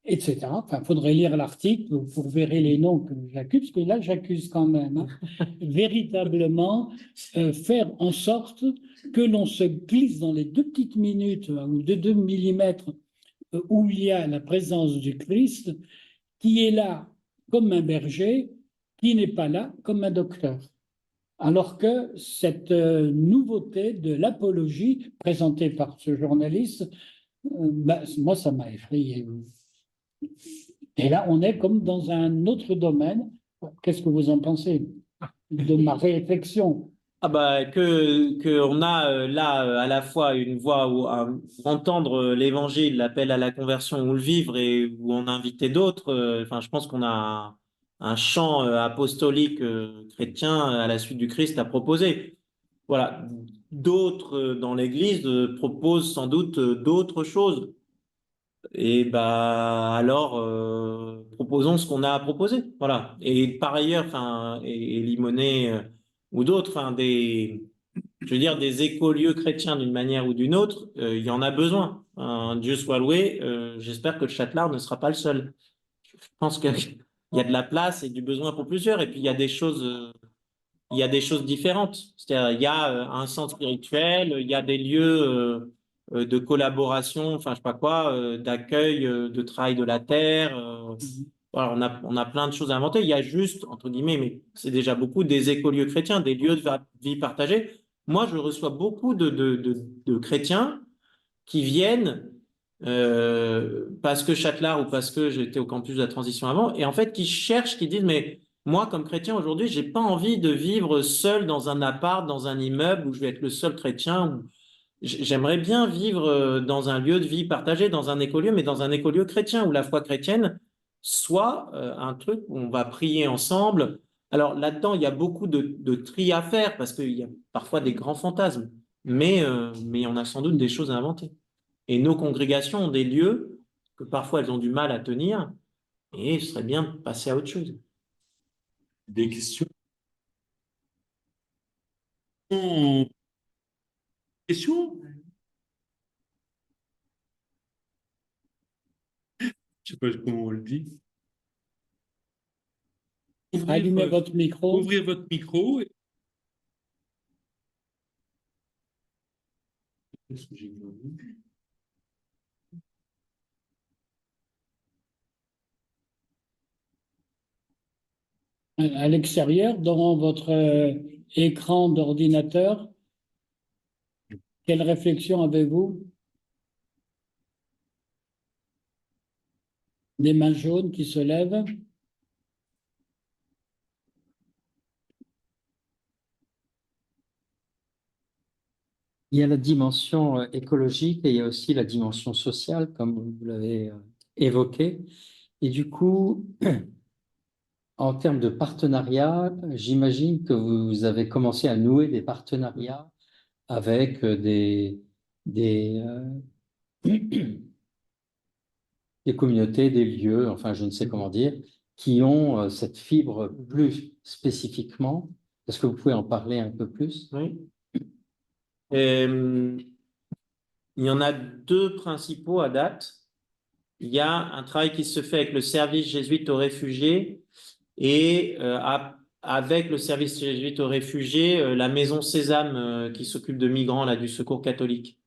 etc. Enfin, il faudrait lire l'article pour verrer les noms que j'accuse, parce que là, j'accuse quand même. Hein, véritablement faire en sorte que l'on se glisse dans les 2 petites minutes ou de 2 millimètres où il y a la présence du Christ, qui est là comme un berger, qui n'est pas là comme un docteur. Alors que cette nouveauté de l'apologie présentée par ce journaliste, moi, ça m'a effrayé. Et là, on est comme dans un autre domaine. Qu'est-ce que vous en pensez de ma réflexion? Ah bah que on a là à la fois une voix où pour entendre l'évangile, l'appel à la conversion ou le vivre et où on a invité d'autres. Enfin, je pense qu'on a un champ apostolique chrétien à la suite du Christ à proposer. Voilà, d'autres dans l'Église proposent sans doute d'autres choses. Et bah alors proposons ce qu'on a à proposer. Voilà. Et par ailleurs, enfin, et Limonest ou d'autres, enfin je veux dire des écolieux chrétiens d'une manière ou d'une autre, il y en a besoin. Dieu soit loué. J'espère que le Châtelard ne sera pas le seul. Je pense qu'il y a de la place et du besoin pour plusieurs. Et puis il y a des choses différentes. C'est-à-dire, il y a un centre spirituel, il y a des lieux de collaboration, enfin, je sais pas quoi, d'accueil, de travail de la terre. Voilà, on a plein de choses à inventer. Il y a juste, entre guillemets, mais c'est déjà beaucoup, des écolieux chrétiens, des lieux de vie partagée. Moi, je reçois beaucoup de chrétiens qui viennent parce que Châtelard ou parce que j'étais au campus de la transition avant, et en fait qui cherchent, qui disent, mais moi, comme chrétien aujourd'hui, j'ai pas envie de vivre seul dans un appart, dans un immeuble où je vais être le seul chrétien. J'aimerais bien vivre dans un lieu de vie partagé, dans un écolieu, mais dans un écolieu chrétien où la foi chrétienne soit un truc où on va prier ensemble. Alors là-dedans, il y a beaucoup de tri à faire parce qu'il y a parfois des grands fantasmes, mais on a sans doute des choses à inventer. Et nos congrégations ont des lieux que parfois elles ont du mal à tenir, et ce serait bien de passer à autre chose. Des questions? Questions? Je sais pas comment on le dit. Allumez votre micro. Ouvrez votre micro. À l'extérieur, dans votre écran d'ordinateur, quelle réflexion avez-vous? Des mains jaunes qui se lèvent? Il y a la dimension écologique et il y a aussi la dimension sociale, comme vous l'avez évoqué. Et du coup, en termes de partenariat, j'imagine que vous avez commencé à nouer des partenariats avec des, des communautés, des lieux, enfin je ne sais comment dire, qui ont cette fibre plus spécifiquement. Est-ce que vous pouvez en parler un peu plus? Oui. Il y en a deux principaux à date. Il y a un travail qui se fait avec le service jésuite aux réfugiés et avec le service jésuite aux réfugiés, la maison Sésame qui s'occupe de migrants là, du Secours catholique.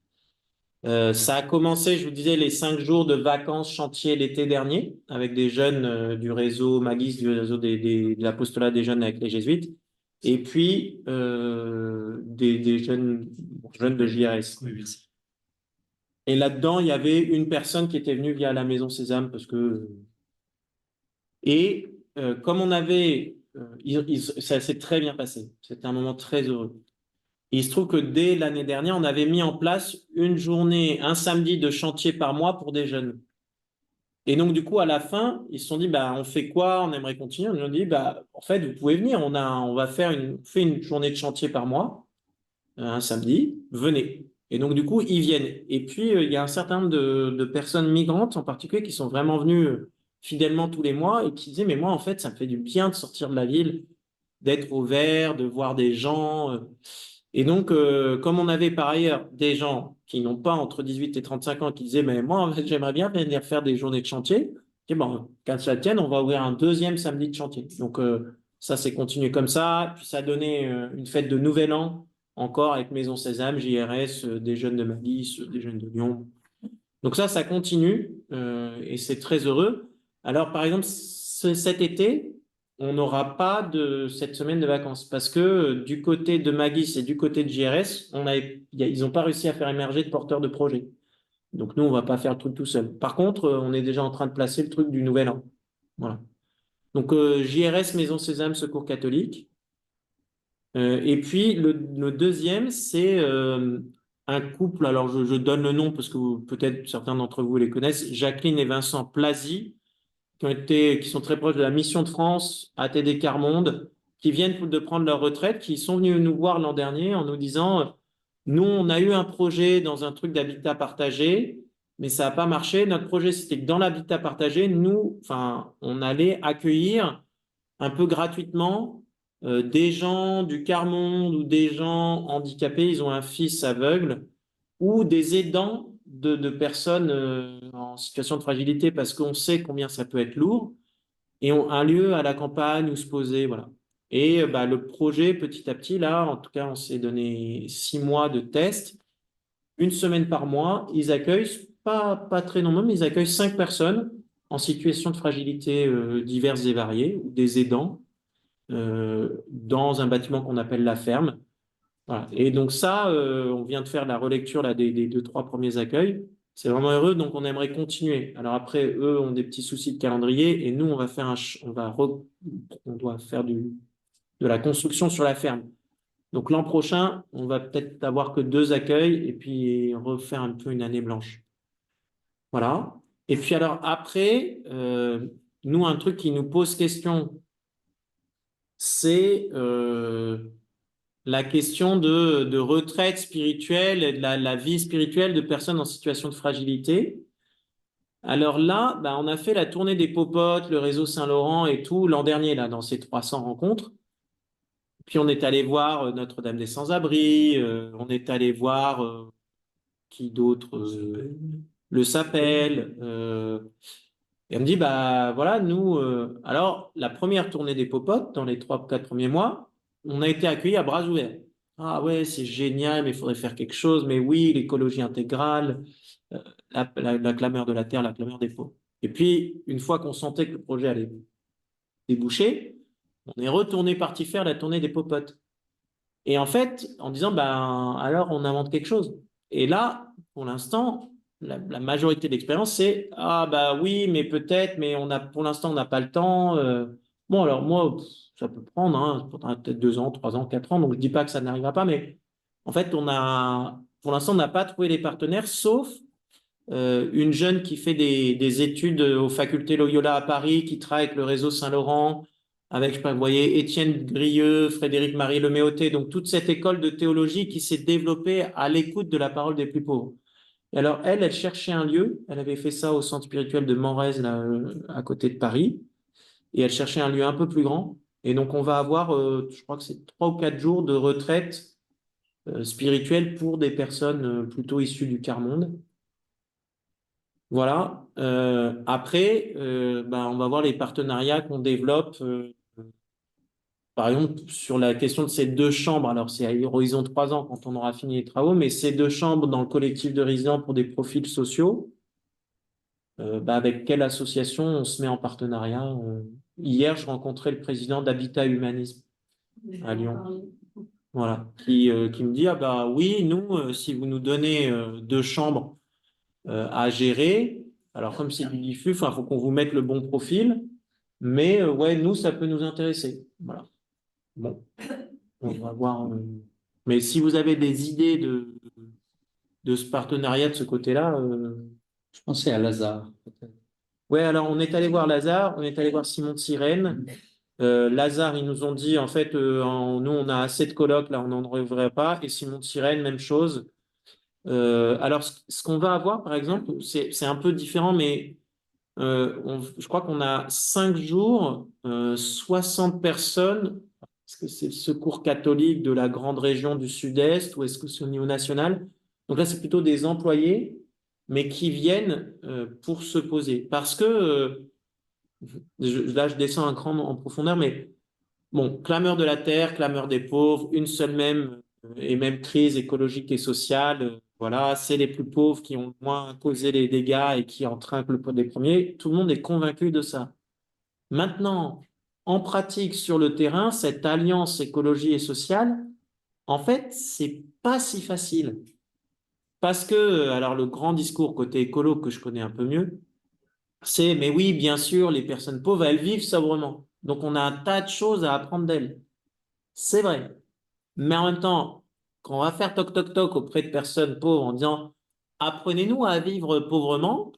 Ça a commencé, je vous disais, les 5 jours de vacances chantier l'été dernier avec des jeunes du réseau Magis, du réseau de l'apostolat des jeunes avec les jésuites, et puis des jeunes de JRS. Oui, merci. Et là-dedans, il y avait une personne qui était venue via la maison Sésame parce que... Et comme on avait... ça s'est très bien passé. C'était un moment très heureux. Et il se trouve que dès l'année dernière, on avait mis en place une journée, un samedi de chantier par mois pour des jeunes. Et donc, du coup, à la fin, ils se sont dit, bah, on fait quoi? On aimerait continuer. On nous a dit, bah, en fait, vous pouvez venir. On va faire une journée de chantier par mois, un samedi. Venez. Et donc, du coup, ils viennent. Et puis, il y a un certain nombre de personnes migrantes, en particulier, qui sont vraiment venues fidèlement tous les mois et qui disaient, mais moi, en fait, ça me fait du bien de sortir de la ville, d'être au vert, de voir des gens. Et donc, comme on avait par ailleurs des gens qui n'ont pas entre 18 et 35 ans qui disaient, mais moi, en fait, j'aimerais bien venir faire des journées de chantier, et bon, quand ça tienne, on va ouvrir un deuxième samedi de chantier. Donc, ça s'est continué comme ça. Puis, ça a donné une fête de Nouvel An, encore avec Maison Sésame, JRS, des jeunes de Malice, des jeunes de Lyon. Donc, ça continue et c'est très heureux. Alors, par exemple, cet été, on n'aura pas de cette semaine de vacances parce que du côté de Magis et du côté de JRS, ils n'ont pas réussi à faire émerger de porteurs de projets. Donc nous, on ne va pas faire le truc tout seul. Par contre, on est déjà en train de placer le truc du Nouvel An. Voilà. Donc JRS, Maison Sésame, Secours catholique. Et puis le deuxième, c'est un couple, alors je donne le nom parce que peut-être certains d'entre vous les connaissent, Jacqueline et Vincent Plazy, qui sont très proches de la Mission de France, ATD Carmonde, qui viennent de prendre leur retraite, qui sont venus nous voir l'an dernier en nous disant, nous, on a eu un projet dans un truc d'habitat partagé, mais ça n'a pas marché. Notre projet, c'était que dans l'habitat partagé, on allait accueillir un peu gratuitement des gens du Carmonde ou des gens handicapés, ils ont un fils aveugle, ou des aidants de personnes en situation de fragilité parce qu'on sait combien ça peut être lourd, et un lieu à la campagne où se poser, voilà. Et le projet, petit à petit, là, en tout cas, on s'est donné 6 mois de test, une semaine par mois, ils accueillent, pas très nombreux, mais ils accueillent 5 personnes en situation de fragilité diverses et variées, ou des aidants, dans un bâtiment qu'on appelle la ferme. Voilà. Et donc ça, on vient de faire la relecture là, des 2-3 premiers accueils. C'est vraiment heureux, donc on aimerait continuer. Alors après, eux ont des petits soucis de calendrier et nous, on va faire on doit faire de la construction sur la ferme. Donc l'an prochain, on va peut-être avoir que 2 accueils et puis refaire un peu une année blanche. Voilà. Et puis alors après, nous, un truc qui nous pose question, c'est la question de retraite spirituelle et de la vie spirituelle de personnes en situation de fragilité. Alors là, on a fait la tournée des popotes, le réseau Saint-Laurent et tout l'an dernier, là, dans ces 300 rencontres. Puis on est allé voir Notre-Dame des Sans-Abris, on est allé voir qui d'autre, le Sapel. Et on me dit, voilà, nous, alors la première tournée des popotes, dans les 3-4 premiers mois, on a été accueillis à bras ouverts. Ah ouais, c'est génial, mais il faudrait faire quelque chose. Mais oui, l'écologie intégrale, la clameur de la terre, la clameur des pauvres. Et puis, une fois qu'on sentait que le projet allait déboucher, on est retourné parti faire la tournée des popotes. Et en fait, en disant, alors on invente quelque chose. Et là, pour l'instant, la majorité de l'expérience, c'est oui, mais peut-être, mais pour l'instant, on n'a pas le temps. Bon, alors moi, ça peut prendre, ça prendra peut-être 2 ans, 3 ans, 4 ans, donc je ne dis pas que ça n'arrivera pas, mais en fait, pour l'instant, on n'a pas trouvé les partenaires, sauf une jeune qui fait des études aux facultés Loyola à Paris, qui travaille avec le réseau Saint-Laurent, avec, je sais pas, vous voyez, Étienne Grieux, Frédéric-Marie Leméoté, donc toute cette école de théologie qui s'est développée à l'écoute de la parole des plus pauvres. Et alors, elle cherchait un lieu, elle avait fait ça au centre spirituel de Morez, là, à côté de Paris, et elle cherchait un lieu un peu plus grand. Et donc, on va avoir, je crois que c'est 3 ou 4 jours de retraite spirituelle pour des personnes plutôt issues du quart-monde. Voilà. Après, on va voir les partenariats qu'on développe. Par exemple, sur la question de ces 2 chambres, alors c'est à horizon 3 ans quand on aura fini les travaux, mais ces 2 chambres dans le collectif de résidents pour des profils sociaux, avec quelle association on se met en partenariat? Hier, je rencontrais le président d'Habitat Humanisme à Lyon. Voilà, qui me dit, ah bah oui, nous, si vous nous donnez 2 chambres à gérer, alors comme c'est du diffus, il faut qu'on vous mette le bon profil, mais ouais, nous, ça peut nous intéresser. Voilà. Bon, on va voir. Mais si vous avez des idées de ce partenariat de ce côté-là. Je pensais à Lazare, peut-être. Ouais, alors on est allé voir Lazare, on est allé voir Simon de Sirène. Lazare, ils nous ont dit, en fait, nous, on a assez de colloques, là, on n'en devrait pas. Et Simon de Sirène, même chose. Alors, ce qu'on va avoir, par exemple, c'est un peu différent, mais je crois qu'on a 5 jours, 60 personnes. Est-ce que c'est le Secours catholique de la grande région du Sud-Est ou est-ce que c'est au niveau national? Donc là, c'est plutôt des employés, mais qui viennent pour se poser. Parce que, là, je descends un cran en profondeur, mais bon, clameur de la terre, clameur des pauvres, une seule même et même crise écologique et sociale. Voilà, c'est les plus pauvres qui ont le moins causé les dégâts et qui en trinquent le pot des premiers. Tout le monde est convaincu de ça. Maintenant, en pratique, sur le terrain, cette alliance écologie et sociale, en fait, c'est pas si facile. Parce que, alors le grand discours côté écolo que je connais un peu mieux, c'est, mais oui, bien sûr, les personnes pauvres, elles vivent sobrement. Donc, on a un tas de choses à apprendre d'elles. C'est vrai. Mais en même temps, quand on va faire toc toc toc auprès de personnes pauvres en disant apprenez-nous à vivre pauvrement,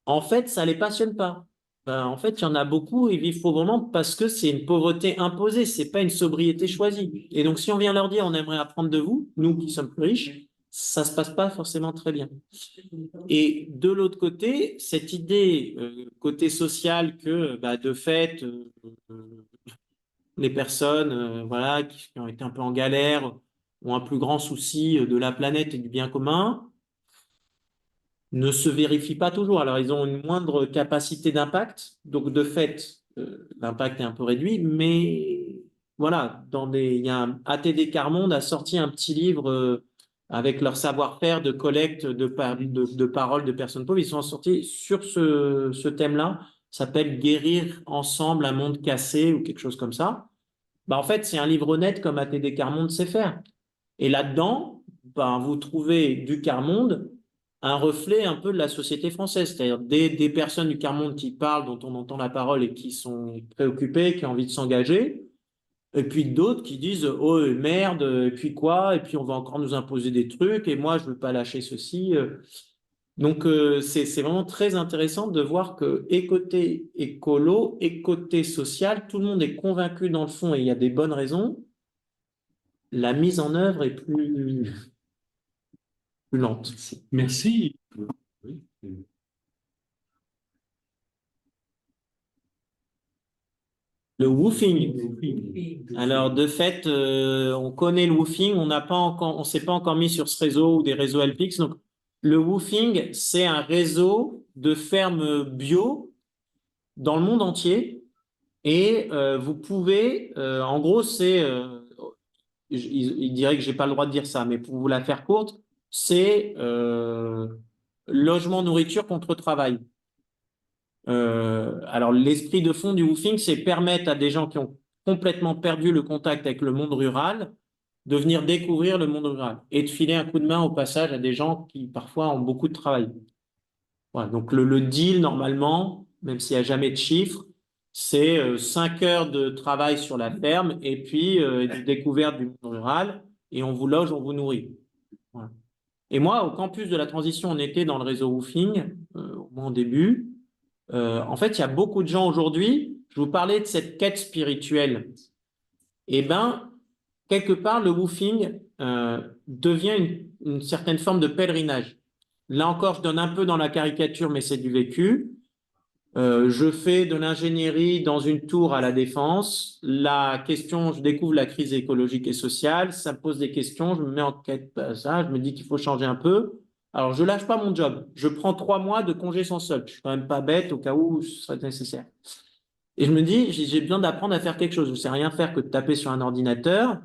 en fait, ça les passionne pas. En fait, il y en a beaucoup, ils vivent pauvrement parce que c'est une pauvreté imposée, c'est pas une sobriété choisie. Et donc, si on vient leur dire on aimerait apprendre de vous, nous qui sommes plus riches, ça se passe pas forcément très bien. Et de l'autre côté, cette idée côté social que de fait les personnes voilà, qui ont été un peu en galère ont un plus grand souci de la planète et du bien commun, ne se vérifie pas toujours. Alors, ils ont une moindre capacité d'impact, donc de fait, l'impact est un peu réduit, mais voilà, il y a ATD Carmonde a sorti un petit livre avec leur savoir-faire de collecte de paroles de personnes pauvres. Ils sont sortis sur ce thème-là, ça s'appelle Guérir ensemble un monde cassé ou quelque chose comme ça. En fait, c'est un livre honnête comme ATD Carmonde sait faire. Et là-dedans, vous trouvez du quart-monde un reflet un peu de la société française, c'est-à-dire des personnes du quart-monde qui parlent, dont on entend la parole et qui sont préoccupées, qui ont envie de s'engager, et puis d'autres qui disent « Oh merde, et puis quoi? Et puis on va encore nous imposer des trucs, et moi je veux pas lâcher ceci. » Donc c'est vraiment très intéressant de voir que et côté écolo et côté social, tout le monde est convaincu dans le fond et il y a des bonnes raisons. La mise en œuvre est plus lente. Merci. Le woofing. Alors, de fait, on connaît le woofing, on s'est pas encore mis sur ce réseau ou des réseaux LPX. Donc, le woofing, c'est un réseau de fermes bio dans le monde entier. Et vous pouvez, en gros, il dirait que j'ai pas le droit de dire ça, mais pour vous la faire courte, c'est logement, nourriture contre travail. Alors, l'esprit de fond du woofing, c'est permettre à des gens qui ont complètement perdu le contact avec le monde rural de venir découvrir le monde rural et de filer un coup de main au passage à des gens qui parfois ont beaucoup de travail. Voilà, donc le deal, normalement, même s'il n'y a jamais de chiffre, c'est 5 heures de travail sur la ferme et puis de découverte du monde rural et on vous loge, on vous nourrit. Voilà. Et moi, au campus de la transition, on était dans le réseau woofing, au moins au début. En fait, il y a beaucoup de gens aujourd'hui, je vous parlais de cette quête spirituelle. Eh bien, quelque part, le woofing devient une certaine forme de pèlerinage. Là encore, je donne un peu dans la caricature, mais c'est du vécu. Je fais de l'ingénierie dans une tour à la Défense. La question, je découvre la crise écologique et sociale, ça me pose des questions, je me mets en quête de ça, je me dis qu'il faut changer un peu. Alors, je lâche pas mon job. Je prends 3 mois de congé sans solde. Je suis quand même pas bête au cas où ce serait nécessaire. Et je me dis, j'ai besoin d'apprendre à faire quelque chose. Je ne sais rien faire que de taper sur un ordinateur.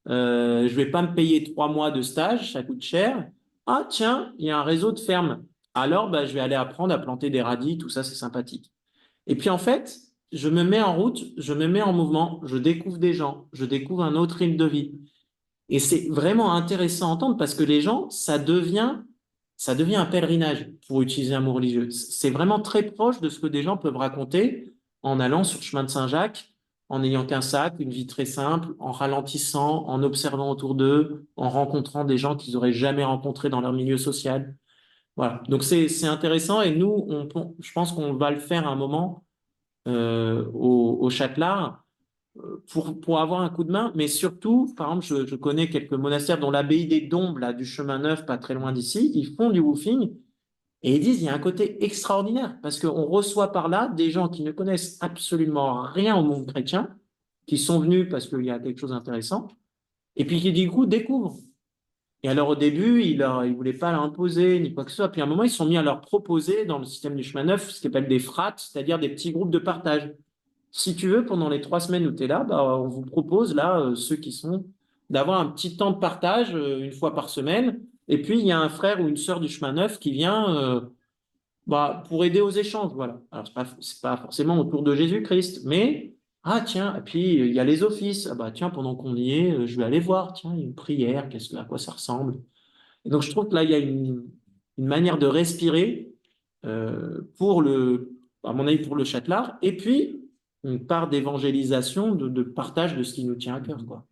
Je vais pas me payer 3 mois de stage, ça coûte cher. Ah tiens, il y a un réseau de fermes. Alors, bah, je vais aller apprendre à planter des radis, tout ça, c'est sympathique. Et puis en fait, je me mets en route, je me mets en mouvement, je découvre des gens, je découvre un autre rythme de vie. Et c'est vraiment intéressant à entendre parce que les gens, ça devient un pèlerinage, pour utiliser un mot religieux. C'est vraiment très proche de ce que des gens peuvent raconter en allant sur le chemin de Saint-Jacques, en n'ayant qu'un sac, une vie très simple, en ralentissant, en observant autour d'eux, en rencontrant des gens qu'ils n'auraient jamais rencontrés dans leur milieu social. Voilà. Donc c'est intéressant et nous, je pense qu'on va le faire à un moment au Châtelard pour avoir un coup de main, mais surtout, par exemple, je connais quelques monastères dont l'abbaye des Dombes, là, du Chemin Neuf, pas très loin d'ici, ils font du woofing et ils disent il y a un côté extraordinaire parce qu'on reçoit par là des gens qui ne connaissent absolument rien au monde chrétien, qui sont venus parce qu'il y a quelque chose d'intéressant, et puis qui du coup découvrent. Et alors au début, ils ne voulaient pas l'imposer ni quoi que ce soit. Puis à un moment, ils se sont mis à leur proposer dans le système du chemin neuf ce qu'on appelle des frates, c'est-à-dire des petits groupes de partage. Si tu veux, pendant les 3 semaines où tu es là, bah, on vous propose, là, ceux qui sont, d'avoir un petit temps de partage une fois par semaine. Et puis, il y a un frère ou une sœur du chemin neuf qui vient bah, pour aider aux échanges. Voilà. Alors, c'est pas forcément autour de Jésus-Christ, mais, ah tiens, et puis il y a les offices. Ah, bah, tiens, pendant qu'on y est, je vais aller voir, tiens, il y a une prière, à quoi ça ressemble. Et donc, je trouve que là, il y a une manière de respirer à mon avis, pour le Châtelard, et puis une part d'évangélisation, de partage de ce qui nous tient à cœur, quoi.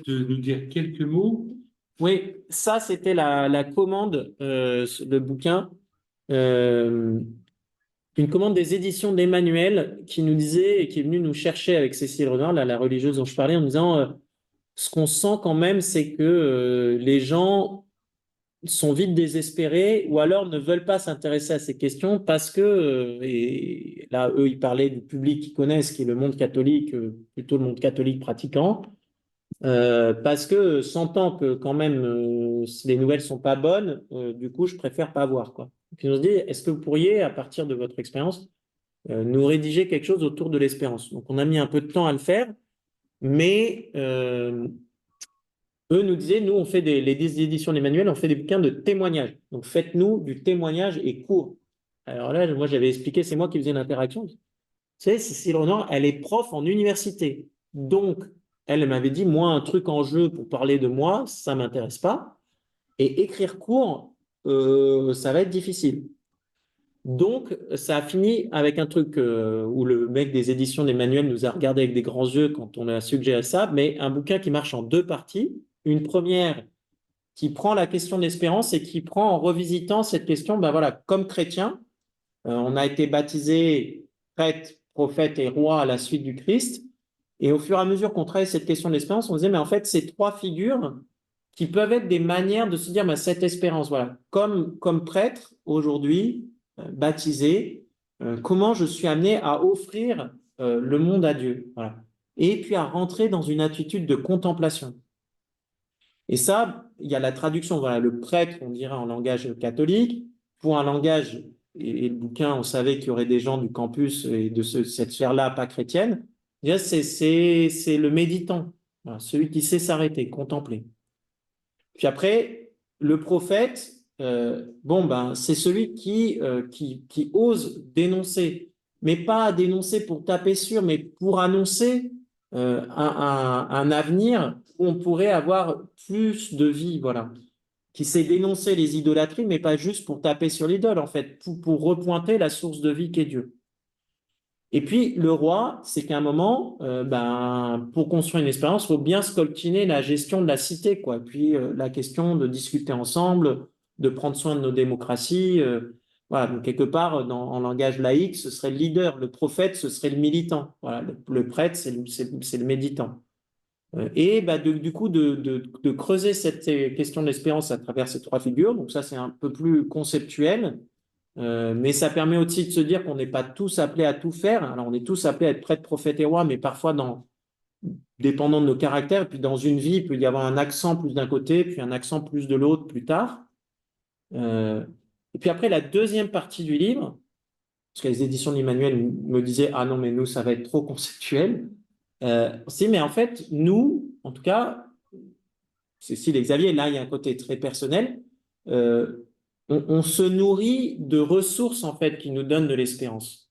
De nous dire quelques mots. Oui, ça, c'était la commande, le bouquin, une commande des éditions d'Emmanuel qui nous disait, et qui est venue nous chercher avec Cécile Renard, la religieuse dont je parlais, en disant ce qu'on sent quand même, c'est que les gens sont vite désespérés ou alors ne veulent pas s'intéresser à ces questions parce que, et là, eux, ils parlaient du public qu'ils connaissent, qui est le monde catholique, plutôt le monde catholique pratiquant, parce que sentant que quand même, si les nouvelles sont pas bonnes, du coup, je préfère pas voir, quoi. Puis on se dit, est-ce que vous pourriez, à partir de votre expérience, nous rédiger quelque chose autour de l'espérance? Donc, on a mis un peu de temps à le faire, mais eux nous disaient, nous, on fait les éditions d'Emmanuel, on fait des bouquins de témoignages. Donc, faites-nous du témoignage et court. Alors là, moi, j'avais expliqué, c'est moi qui faisais l'interaction. Vous savez, Cécile Renard, elle est prof en université. Donc, elle m'avait dit, moi, un truc en jeu pour parler de moi, ça ne m'intéresse pas. Et écrire court, ça va être difficile. Donc, ça a fini avec un truc où le mec des éditions d'Emmanuel nous a regardé avec des grands yeux quand on a suggéré ça, mais un bouquin qui marche en 2 parties. Une première qui prend la question de l'espérance et qui prend en revisitant cette question, ben voilà, comme chrétien, on a été baptisé prêtre, prophète et roi à la suite du Christ. Et au fur et à mesure qu'on travaille cette question de l'espérance, on disait, mais en fait, ces 3 figures qui peuvent être des manières de se dire, ben, cette espérance, voilà, comme prêtre aujourd'hui, baptisé, comment je suis amené à offrir le monde à Dieu, voilà. Et puis à rentrer dans une attitude de contemplation. Et ça, il y a la traduction, voilà, le prêtre, on dirait en langage catholique, pour un langage, et le bouquin, on savait qu'il y aurait des gens du campus et de cette sphère-là pas chrétienne, c'est le méditant, voilà, celui qui sait s'arrêter, contempler. Puis après, le prophète, bon, ben, c'est celui qui ose dénoncer, mais pas dénoncer pour taper sur, mais pour annoncer un avenir où on pourrait avoir plus de vie, voilà. Qui sait dénoncer les idolâtries, mais pas juste pour taper sur l'idole, en fait, pour repointer la source de vie qu'est Dieu. Et puis, le roi, c'est qu'à un moment, pour construire une expérience, il faut bien scoltiner la gestion de la cité, quoi. Puis, la question de discuter ensemble, de prendre soin de nos démocraties. Voilà, donc quelque part, en langage laïque, ce serait le leader. Le prophète, ce serait le militant. Voilà, le prêtre, c'est le méditant. Et du coup, de creuser cette question de l'espérance à travers ces trois figures. Donc ça, c'est un peu plus conceptuel. Mais ça permet aussi de se dire qu'on n'est pas tous appelés à tout faire. Alors, on est tous appelés à être prêtres, prophètes et rois, mais parfois, dépendant de nos caractères, puis dans une vie, il peut y avoir un accent plus d'un côté, puis un accent plus de l'autre plus tard. Et puis après, la deuxième partie du livre, parce que les éditions d'Emmanuel me disaient « Ah non, mais nous, ça va être trop conceptuel. » mais en fait, nous, en tout cas, Cécile et Xavier, là, il y a un côté très personnel. On se nourrit de ressources, en fait, qui nous donnent de l'espérance.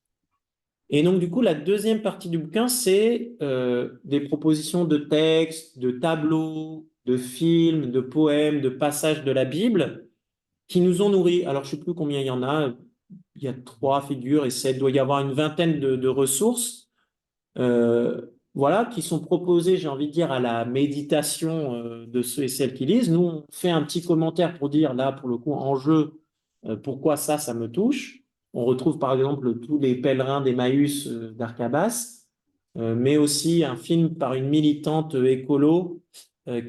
Et donc, du coup, la deuxième partie du bouquin, c'est des propositions de textes, de tableaux, de films, de poèmes, de passages de la Bible qui nous ont nourris. Alors, je ne sais plus combien il y en a. Il y a 3 figures et il doit y avoir une vingtaine de ressources. Voilà, qui sont proposées, j'ai envie de dire, à la méditation de ceux et celles qui lisent. Nous, on fait un petit commentaire pour dire, là, pour le coup, en jeu, pourquoi ça me touche. On retrouve, par exemple, tous les pèlerins d'Emmaüs d'Arcabas, mais aussi un film par une militante écolo,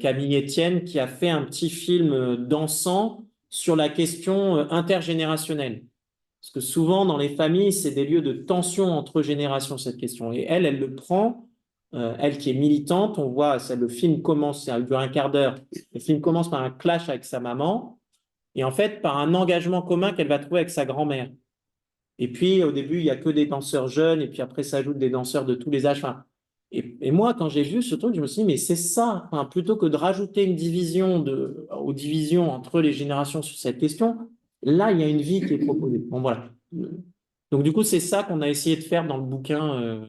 Camille Etienne, qui a fait un petit film dansant sur la question intergénérationnelle. Parce que souvent, dans les familles, c'est des lieux de tension entre générations, cette question. Et elle le prend, elle qui est militante, on voit, le film commence, ça dure un quart d'heure, le film commence par un clash avec sa maman, et en fait, par un engagement commun qu'elle va trouver avec sa grand-mère. Et puis, au début, il n'y a que des danseurs jeunes, et puis après, s'ajoutent des danseurs de tous les âges. Enfin, et moi, quand j'ai vu ce truc, je me suis dit, mais c'est ça, enfin, plutôt que de rajouter une division aux divisions entre les générations sur cette question, là, il y a une vie qui est proposée. Bon, voilà. Donc, du coup, c'est ça qu'on a essayé de faire dans le bouquin,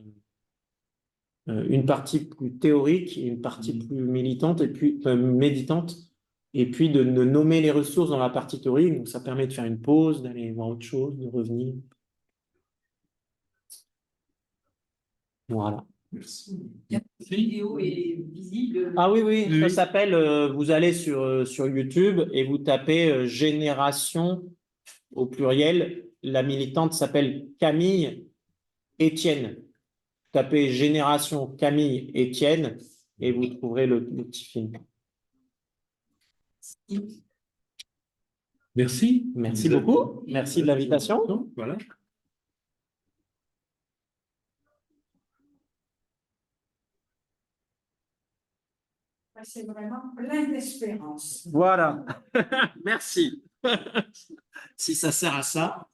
une partie plus théorique et une partie plus militante, et puis méditante, et puis de nommer les ressources dans la partie théorique. Donc, ça permet de faire une pause, d'aller voir autre chose, de revenir. Voilà. Merci. La vidéo est visible. Ah oui, ça s'appelle, vous allez sur YouTube et vous tapez Génération au pluriel. La militante s'appelle Camille Etienne. Tapez Génération Camille Etienne et vous trouverez le petit film. Merci. Merci beaucoup. Merci de l'invitation. Voilà. C'est vraiment plein d'espérance. Voilà. Merci. Si ça sert à ça.